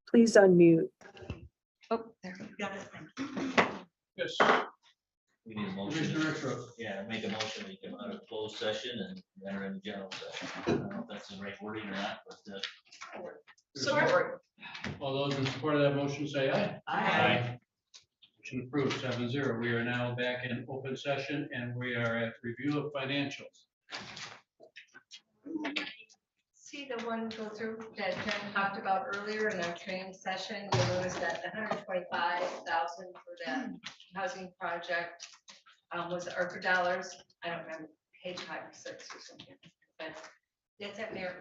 [SPEAKER 3] Please unmute.
[SPEAKER 10] Oh, there.
[SPEAKER 12] Got it, thank you.
[SPEAKER 2] Yes,
[SPEAKER 5] We need a motion.
[SPEAKER 2] Commissioner Extra.
[SPEAKER 5] Yeah, make a motion, we come out of closed session and enter in general session. I don't know if that's the right wording or not, but
[SPEAKER 2] Support. All those in support of that motion say aye.
[SPEAKER 12] Aye.
[SPEAKER 2] Motion approved, 7-0. We are now back in open session and we are at review of financials.
[SPEAKER 6] See the one go through that Jen talked about earlier in our training session, you notice that the 125,000 for that housing project was ARPA dollars. I don't remember, page 5 or 6 or something, but that's at Merritt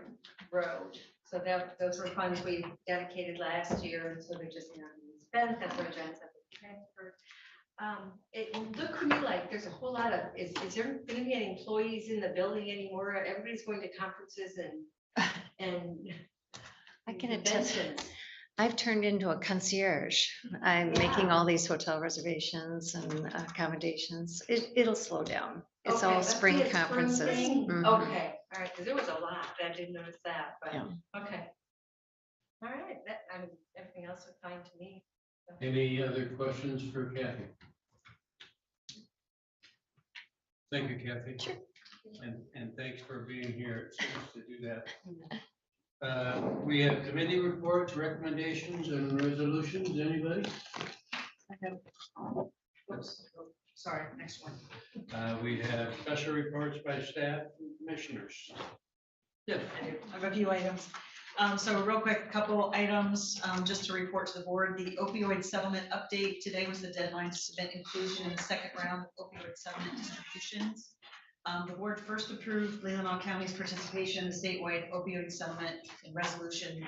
[SPEAKER 6] Road. So those were funds we dedicated last year, and so they're just not being spent. That's where Jen said they transferred. It looked to me like there's a whole lot of, is there going to be any employees in the building anymore? Everybody's going to conferences and
[SPEAKER 10] I can
[SPEAKER 6] events
[SPEAKER 10] attest.
[SPEAKER 6] and-
[SPEAKER 10] I've turned into a concierge. I'm making all these hotel reservations and accommodations. It'll slow down. It's
[SPEAKER 6] Okay,
[SPEAKER 10] all
[SPEAKER 6] must be
[SPEAKER 10] spring
[SPEAKER 6] a spring
[SPEAKER 10] conferences.
[SPEAKER 6] thing.
[SPEAKER 10] Mhm.
[SPEAKER 6] Okay, all right, because there was a lot, I didn't notice that, but,
[SPEAKER 10] Yeah.
[SPEAKER 6] okay. All right, that, I mean, everything else was fine to me.
[SPEAKER 2] Any other questions for Kathy? Thank you, Kathy.
[SPEAKER 10] Sure.
[SPEAKER 2] And thanks for being here. It's nice to do that. We have committee reports, recommendations, and resolutions. Anybody?
[SPEAKER 12] Oops, sorry, next one.
[SPEAKER 2] We have special reports by staff and commissioners. Yes.
[SPEAKER 12] I have a few items. So real quick, a couple items, just to report to the board, the opioid settlement update. Today was the deadline to submit inclusion in the second round of opioid settlement distributions. The board first approved Leelanau County's participation in the statewide opioid settlement in resolution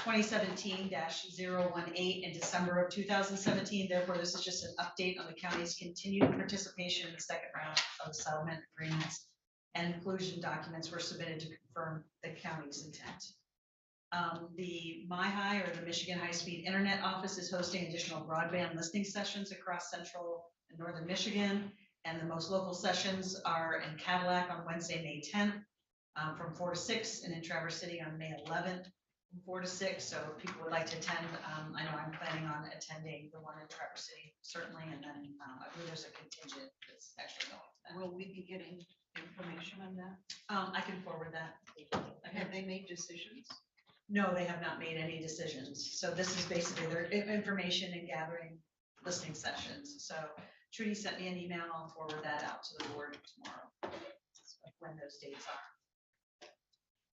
[SPEAKER 12] 2017-018 in December of 2017. Therefore, this is just an update on the county's continued participation in the second round of settlement agreements, and inclusion documents were submitted to confirm the county's intent. The MyHigh, or the Michigan High Speed Internet Office, is hosting additional broadband listening sessions across central and northern Michigan. And the most local sessions are in Cadillac on Wednesday, May 10th, from 4 to 6, and in Traverse City on May 11th, from 4 to 6. So if people would like to attend, I know I'm planning on attending the one in Traverse City, certainly, and then I believe there's a contingent that's actually going to that. Will we be getting information on that? I can forward that. Have they made decisions? No, they have not made any decisions. So this is basically their information and gathering listening sessions. So Trudy sent me an email. I'll forward that out to the board tomorrow, when those dates are.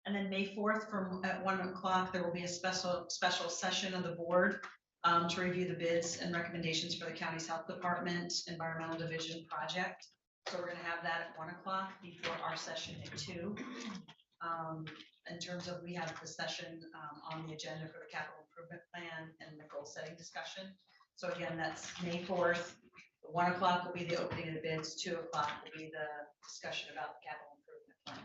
[SPEAKER 12] And then May 4th at 1 o'clock, there will be a special session of the board to review the bids and recommendations for the county's health department environmental division project. So we're going to have that at 1 o'clock before our session at 2. In terms of, we have the session on the agenda for the capital improvement plan and the goal setting discussion. So again, that's May 4th. 1 o'clock will be the opening of the bids. 2 o'clock will be the discussion about the capital improvement plan.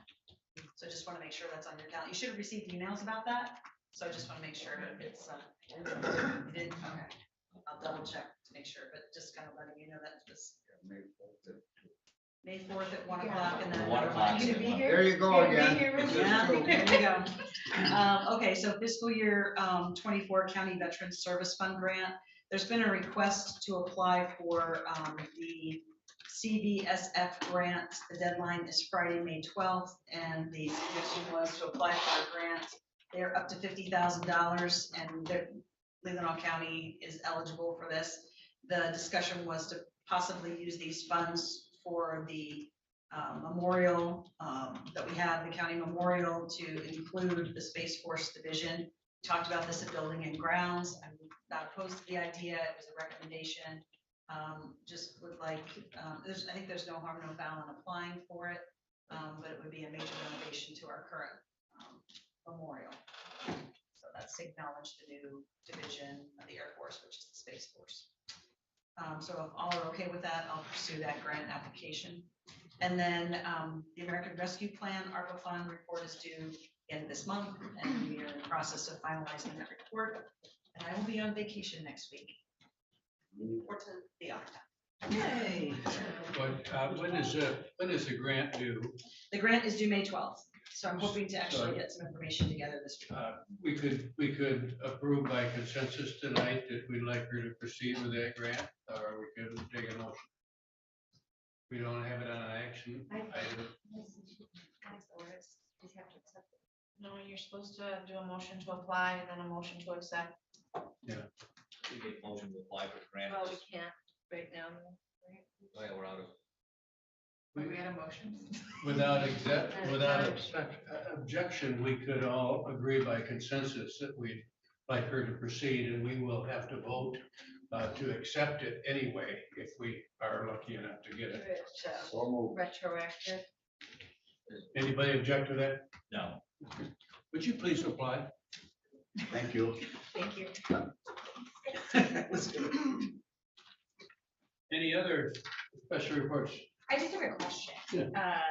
[SPEAKER 12] So I just want to make sure that's on your calendar. You should have received emails about that. So I just want to make sure that it's, you didn't, okay. I'll double check to make sure, but just kind of letting you know that this May 4th at 1 o'clock, and then.
[SPEAKER 5] 1 o'clock.
[SPEAKER 12] You gonna be here?
[SPEAKER 14] There you go
[SPEAKER 12] You're gonna be
[SPEAKER 14] again.
[SPEAKER 12] here with me? Yeah, there we go. Okay, so fiscal year 24 County Veterans Service Fund grant. There's been a request to apply for the CVSF grant. The deadline is Friday, May 12th, and the suggestion was to apply for a grant. They're up to $50,000, and Leelanau County is eligible for this. The discussion was to possibly use these funds for the memorial that we have, the county memorial, to include the Space Force Division. We talked about this at Building and Grounds. I'm not opposed to the idea. It was a recommendation. Just would like, I think there's no harm, no foul in applying for it, but it would be a major renovation to our current memorial. So that's to acknowledge the new division of the Air Force, which is the Space Force. So if all are okay with that, I'll pursue that grant application. And then the American Rescue Plan ARPA Fund report is due in this month, and we are in the process of finalizing that report. And I will be on vacation next week. Report to the office. Yay!
[SPEAKER 2] But when is the grant due?
[SPEAKER 12] The grant is due May 12th. So I'm hoping to actually get some information together this week.
[SPEAKER 2] We could approve by consensus tonight that we'd like her to proceed with that grant, or we could take a motion. We don't have it on an action item.
[SPEAKER 15] No, you're supposed to do a motion to apply and then a motion to accept.
[SPEAKER 5] We get motion to apply for the grant.
[SPEAKER 6] Well, we can't right now. Right?
[SPEAKER 5] Oh, yeah, we're out of.
[SPEAKER 15] We had a motion.
[SPEAKER 2] Without objection, we could all agree by consensus that we'd like her to proceed, and we will have to vote to accept it anyway, if we are lucky enough to get
[SPEAKER 6] Give
[SPEAKER 2] it.
[SPEAKER 6] it retroactive.
[SPEAKER 2] Anybody object to that?
[SPEAKER 5] No.
[SPEAKER 2] Would you please apply?
[SPEAKER 14] Thank you.
[SPEAKER 15] Thank you.
[SPEAKER 2] Any other special reports?
[SPEAKER 15] I just have a question.
[SPEAKER 2] Yeah.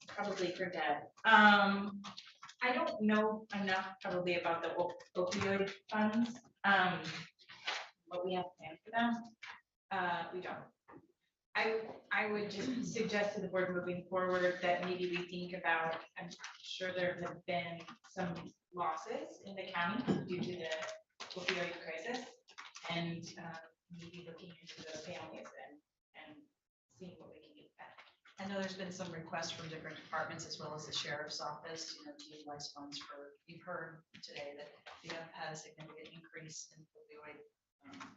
[SPEAKER 15] Probably for Deb. I don't know enough probably about the opioid funds. But we have plans for them. We don't. I would just suggest to the board moving forward that maybe we think about, I'm sure there have been some losses in the county due to the opioid crisis. And maybe looking into those families and seeing what we can get back.
[SPEAKER 12] I know there's been some requests from different departments as well as the sheriff's office, to utilize funds for, you've heard today that we have had a significant increase in opioid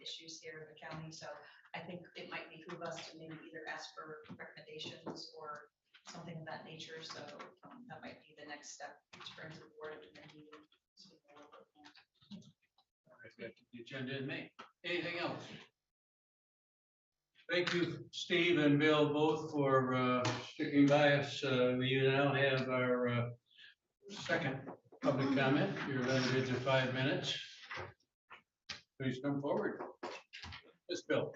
[SPEAKER 12] issues here in the county. So I think it might behoove us to maybe either ask for recommendations or something of that nature. So that might be the next step to bring to the board and maybe.
[SPEAKER 2] I've got the agenda in May. Anything else? Thank you, Steve and Bill, both for sticking by us. We now have our second public comment. You're limited to 5 minutes. Please come forward. Yes, Bill.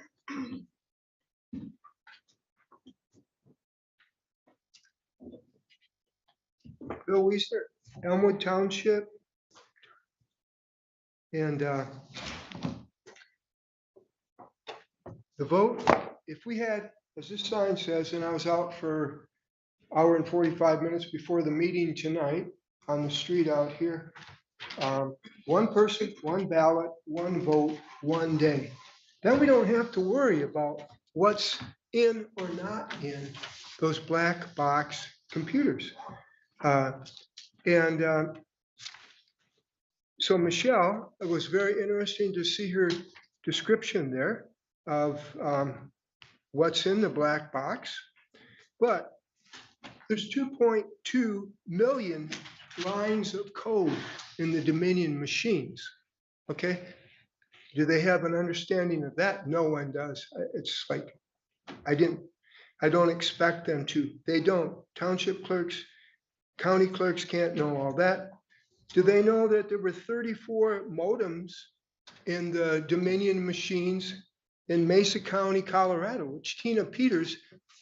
[SPEAKER 1] Bill Weiser, Elmwood Township. And the vote, if we had, as this sign says, and I was out for an hour and 45 minutes before the meeting tonight on the street out here, one person, one ballot, one vote, one day. Then we don't have to worry about what's in or not in those black box computers. So Michelle, it was very interesting to see her description there of what's in the black box. But there's 2.2 million lines of code in the Dominion machines. Okay, do they have an understanding of that? No one does. It's like I don't expect them to. They don't. Township clerks, county clerks can't know all that. Do they know that there were 34 modems in the Dominion machines in Mesa County, Colorado, which Tina Peters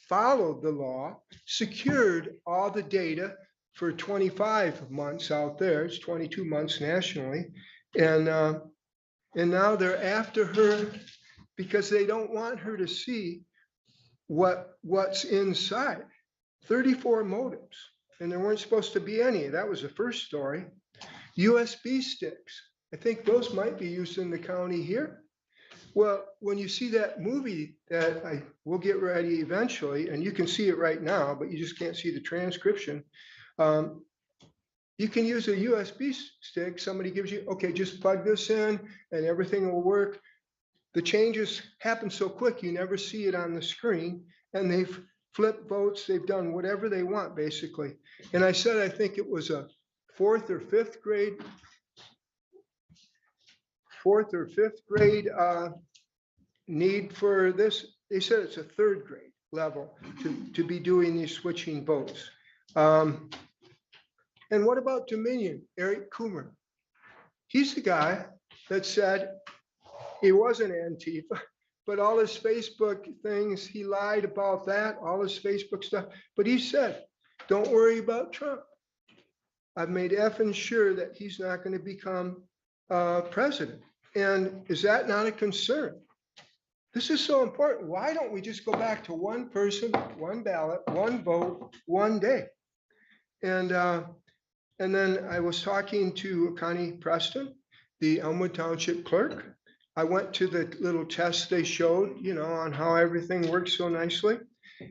[SPEAKER 1] followed the law, secured all the data for 25 months out there. It's 22 months nationally. And now they're after her because they don't want her to see what's inside. 34 modems, and there weren't supposed to be any. That was the first story. USB sticks. I think those might be used in the county here. Well, when you see that movie that I will get ready eventually, and you can see it right now, but you just can't see the transcription. You can use a USB stick. Somebody gives you, okay, just plug this in and everything will work. The changes happen so quick, you never see it on the screen, and they've flipped votes. They've done whatever they want, basically. And I said, I think it was a fourth or fifth grade need for this. They said it's a third grade level to be doing these switching votes. And what about Dominion? Eric Coomer. He's the guy that said he wasn't Antifa, but all his Facebook things, he lied about that, all his Facebook stuff. But he said, don't worry about Trump. I've made effing sure that he's not going to become president. And is that not a concern? This is so important. Why don't we just go back to one person, one ballot, one vote, one day? And And then I was talking to Connie Preston, the Elmwood Township clerk. I went to the little test they showed, on how everything works so nicely.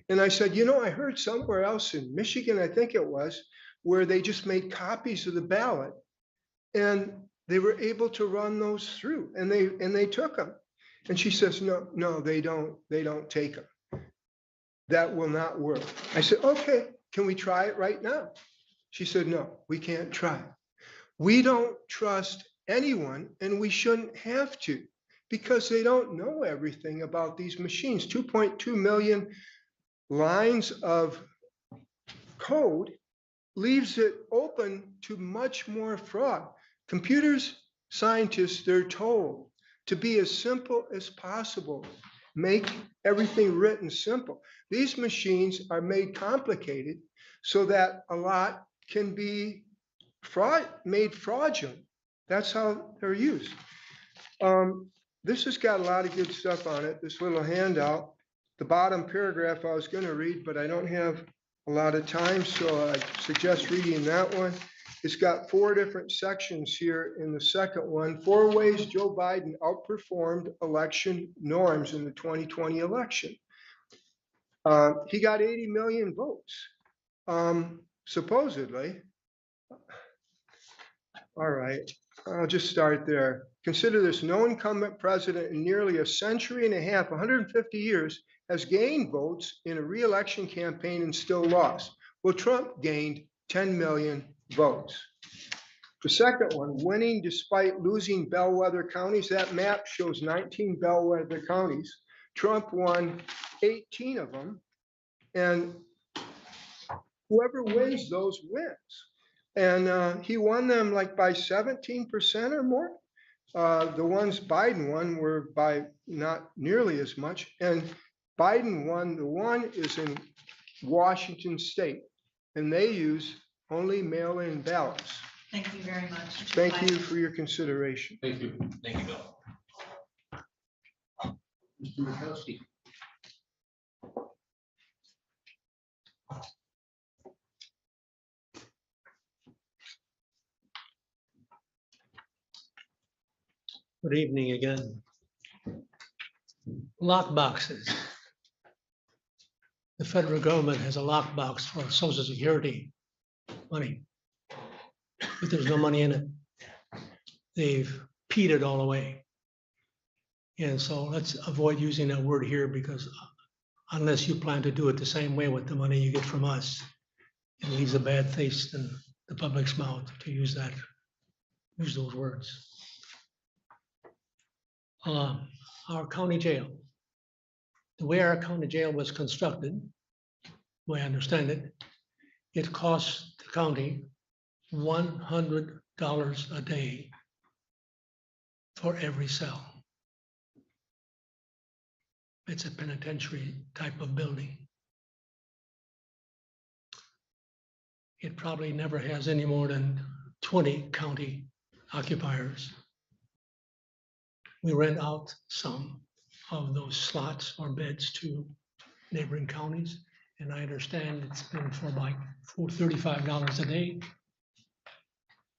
[SPEAKER 1] And I said, I heard somewhere else in Michigan, I think it was, where they just made copies of the ballot. And they were able to run those through, and they took them. And she says, no, they don't take them. That will not work. I said, okay, can we try it right now? She said, no, we can't try. We don't trust anyone, and we shouldn't have to, because they don't know everything about these machines. 2.2 million lines of code leaves it open to much more fraud. Computers, scientists, they're told to be as simple as possible. Make everything written simple. These machines are made complicated so that a lot can be made fraudulent. That's how they're used. This has got a lot of good stuff on it, this little handout. The bottom paragraph I was going to read, but I don't have a lot of time, so I suggest reading that one. It's got 4 different sections here in the second one. 4 ways Joe Biden outperformed election norms in the 2020 election. He got 80 million votes, supposedly. All right, I'll just start there. Consider this: no incumbent president in nearly a century and a half, 150 years, has gained votes in a re-election campaign and still lost. Well, Trump gained 10 million votes. The second one, winning despite losing bellwether counties. That map shows 19 bellwether counties. Trump won 18 of them, and whoever wins those wins. And he won them like by 17% or more. The ones Biden won were by not nearly as much. And Biden won, the one is in Washington State, and they use only mail-in ballots.
[SPEAKER 3] Thank you very much.
[SPEAKER 1] Thank you for your consideration.
[SPEAKER 5] Thank you, Bill. Mr. Makowski.
[SPEAKER 8] Good evening again. Lock boxes. The federal government has a lockbox for Social Security money, but there's no money in it. They've peed it all away. And so let's avoid using that word here, because unless you plan to do it the same way with the money you get from us, it leaves a bad taste in the public's mouth to use those words. Our county jail. The way our county jail was constructed, the way I understand it, it costs the county $100 a day for every cell. It's a penitentiary type of building. It probably never has any more than 20 county occupiers. We rent out some of those slots or beds to neighboring counties, and I understand it's been for like $35 a day.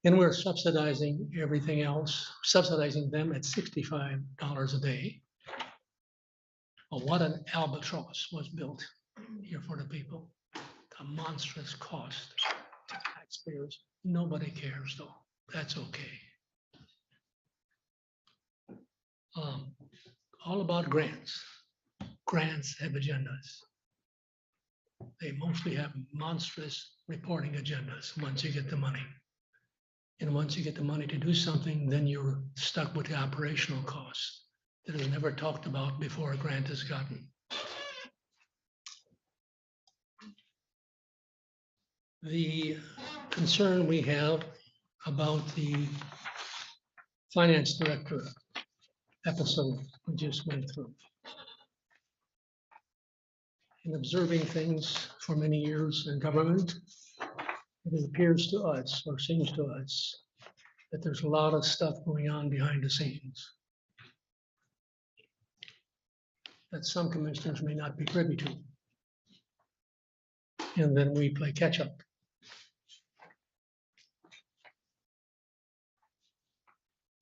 [SPEAKER 8] And we're subsidizing everything else, subsidizing them at $65 a day. Well, what an albatross was built here for the people. A monstrous cost to taxpayers. Nobody cares though. That's okay. All about grants. Grants have agendas. They mostly have monstrous reporting agendas once you get the money. And once you get the money to do something, then you're stuck with the operational costs that is never talked about before a grant is gotten. The concern we have about the finance director episode we just went through. In observing things for many years in government, it appears to us, or seems to us, that there's a lot of stuff going on behind the scenes that some commissioners may not be privy to. And then we play catch up.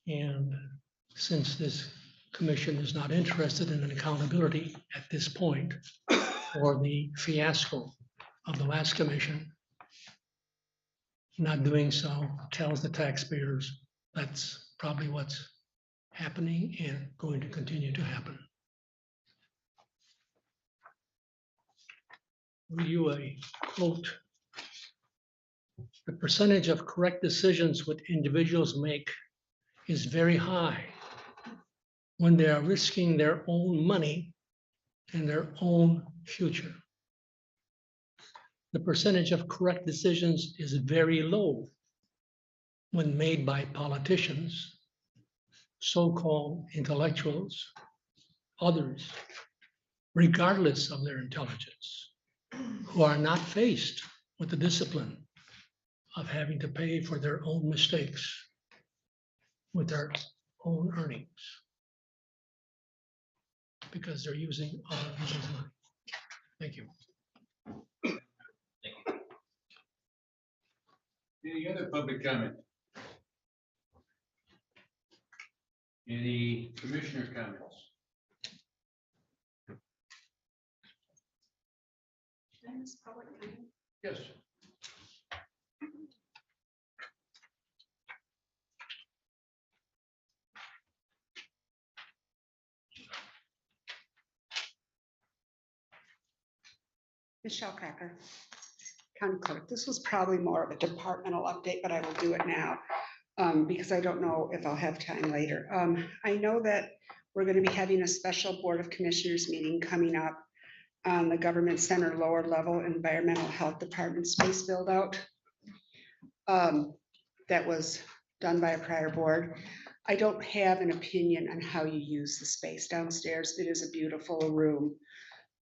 [SPEAKER 8] And since this commission is not interested in an accountability at this point for the fiasco of the last commission, not doing so tells the taxpayers that's probably what's happening and going to continue to happen. Read you a quote. The percentage of correct decisions what individuals make is very high when they are risking their own money and their own future. The percentage of correct decisions is very low when made by politicians, so-called intellectuals, others, regardless of their intelligence, who are not faced with the discipline of having to pay for their own mistakes with their own earnings because they're using other people's money. Thank you.
[SPEAKER 2] Any other public comment? Any commissioner comments? Yes.
[SPEAKER 4] Michelle Cracker, County Clerk. This was probably more of a departmental update, but I will do it now because I don't know if I'll have time later. I know that we're going to be having a special Board of Commissioners meeting coming up on the Government Center lower level environmental health department space build out that was done by a prior board. I don't have an opinion on how you use the space downstairs. It is a beautiful room,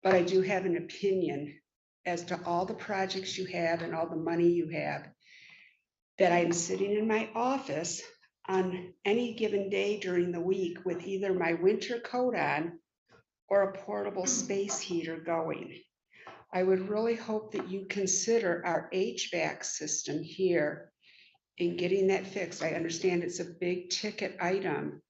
[SPEAKER 4] but I do have an opinion as to all the projects you have and all the money you have, that I'm sitting in my office on any given day during the week with either my winter coat on or a portable space heater going. I would really hope that you consider our HVAC system here in getting that fixed. I understand it's a big ticket item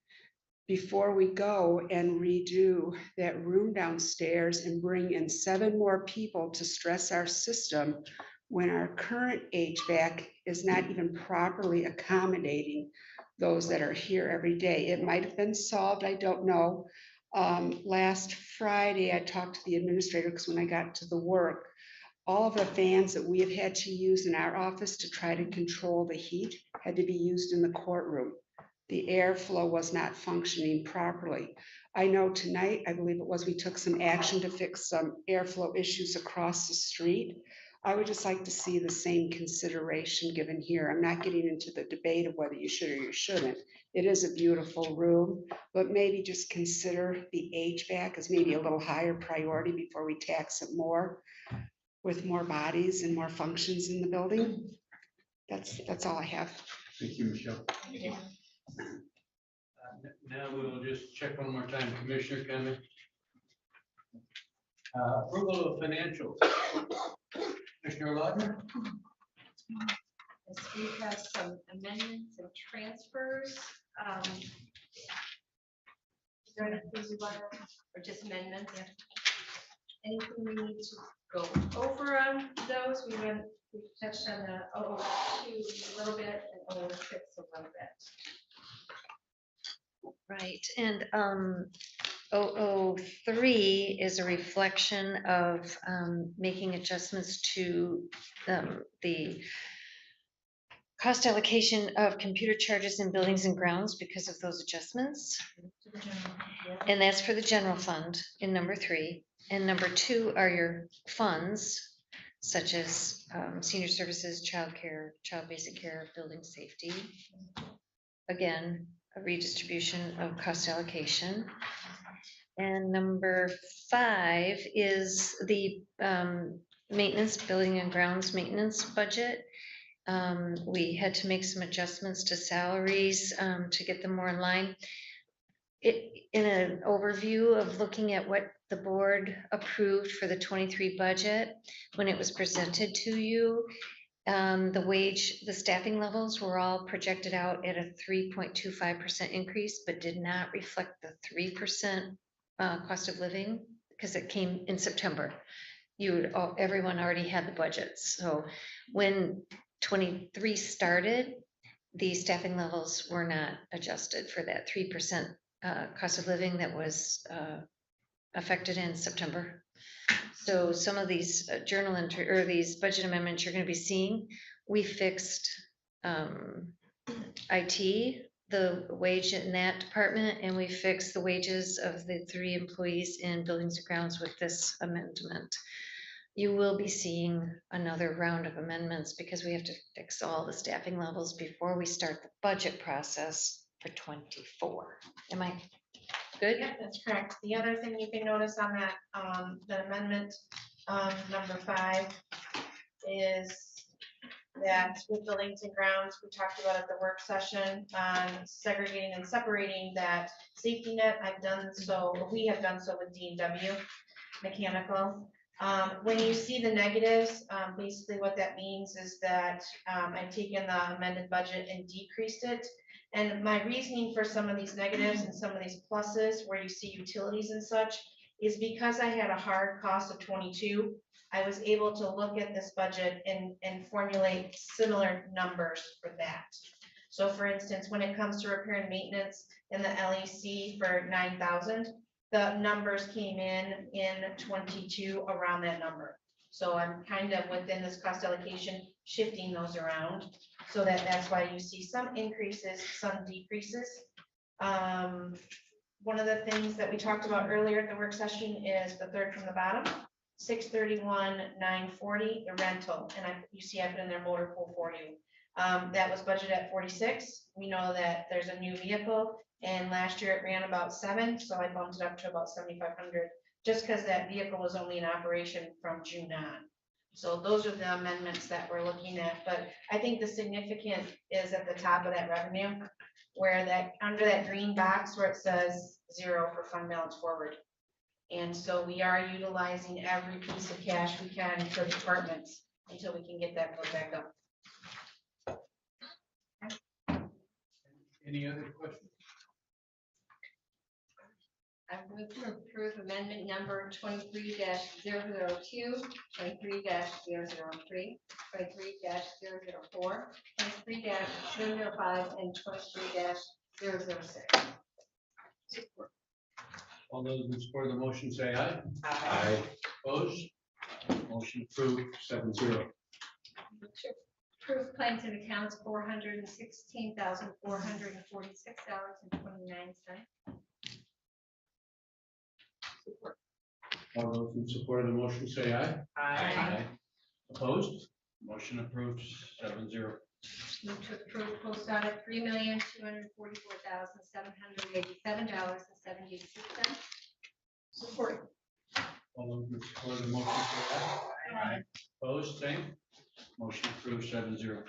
[SPEAKER 4] before we go and redo that room downstairs and bring in 7 more people to stress our system when our current HVAC is not even properly accommodating those that are here every day. It might have been solved, I don't know. Last Friday, I talked to the administrator because when I got to the work, all of the fans that we have had to use in our office to try to control the heat had to be used in the courtroom. The airflow was not functioning properly. I know tonight, I believe it was, we took some action to fix some airflow issues across the street. I would just like to see the same consideration given here. I'm not getting into the debate of whether you should or you shouldn't. It is a beautiful room, but maybe just consider the HVAC as maybe a little higher priority before we tax it more with more bodies and more functions in the building. That's all I have.
[SPEAKER 2] Thank you, Michelle.
[SPEAKER 6] Yeah.
[SPEAKER 2] Now we'll just check one more time, Commissioner comment. Approval of financials. Commissioner Lautner?
[SPEAKER 6] Yes, we have some amendments and transfers. Is there anything you want to, or just amendments? Yeah. Anything we need to go over on those? We touched on the 002 a little bit and 006 a little bit.
[SPEAKER 10] Right, and 003 is a reflection of making adjustments to the cost allocation of computer charges in buildings and grounds because of those adjustments. And that's for the general fund in number 3. And number 2 are your funds, such as senior services, child care, child basic care, building safety. Again, a redistribution of cost allocation. And number 5 is the maintenance, building and grounds maintenance budget. We had to make some adjustments to salaries to get them more in line. In an overview of looking at what the board approved for the 23 budget, when it was presented to you,
[SPEAKER 17] The staffing levels were all projected out at a 3.25% increase, but did not reflect the 3% cost of living because it came in September. Everyone already had the budgets. So when 23 started, the staffing levels were not adjusted for that 3% cost of living that was affected in September. So some of these journal entry or these budget amendments you're going to be seeing, we fixed IT, the wage in that department, and we fixed the wages of the 3 employees in buildings and grounds with this amendment. You will be seeing another round of amendments because we have to fix all the staffing levels before we start the budget process for 24. Am I good?
[SPEAKER 15] Yeah, that's correct. The other thing you can notice on that, the amendment, number 5 is that with buildings and grounds, we talked about at the work session on segregating and separating that safety net. We have done so with D&W mechanical. When you see the negatives, basically what that means is that I've taken the amended budget and decreased it. And my reasoning for some of these negatives and some of these pluses where you see utilities and such is because I had a hard cost of 22. I was able to look at this budget and formulate similar numbers for that. So for instance, when it comes to repair and maintenance in the LEC for 9,000, the numbers came in 22 around that number. So I'm kind of within this cost allocation, shifting those around so that's why you see some increases, some decreases. One of the things that we talked about earlier at the work session is the third from the bottom, 631,940, the rental. And you see I put in there motor pool for you. That was budgeted at 46. We know that there's a new vehicle and last year it ran about 7. So I bumped it up to about 7,500 just because that vehicle was only in operation from June on. So those are the amendments that we're looking at. But I think the significant is at the top of that revenue where that under that green box where it says 0 for fund balance forward. And so we are utilizing every piece of cash we can for departments until we can get that put back up.
[SPEAKER 2] Any other questions?
[SPEAKER 6] I move to approve amendment number 23-002, 23-003, 23-004, 23-005, and 23-006.
[SPEAKER 2] All those in support of the motion say aye.
[SPEAKER 9] Aye.
[SPEAKER 2] Opposed? Motion approved 7-0.
[SPEAKER 6] Approve claims and accounts $416,446.29.
[SPEAKER 2] All those in support of the motion say aye.
[SPEAKER 15] Aye.
[SPEAKER 2] Opposed? Motion approved 7-0.
[SPEAKER 6] Move to approve post audit $3,244,787.76.
[SPEAKER 15] Support.
[SPEAKER 2] All those in support of the motion say aye. Opposed, same. Motion approved 7-0.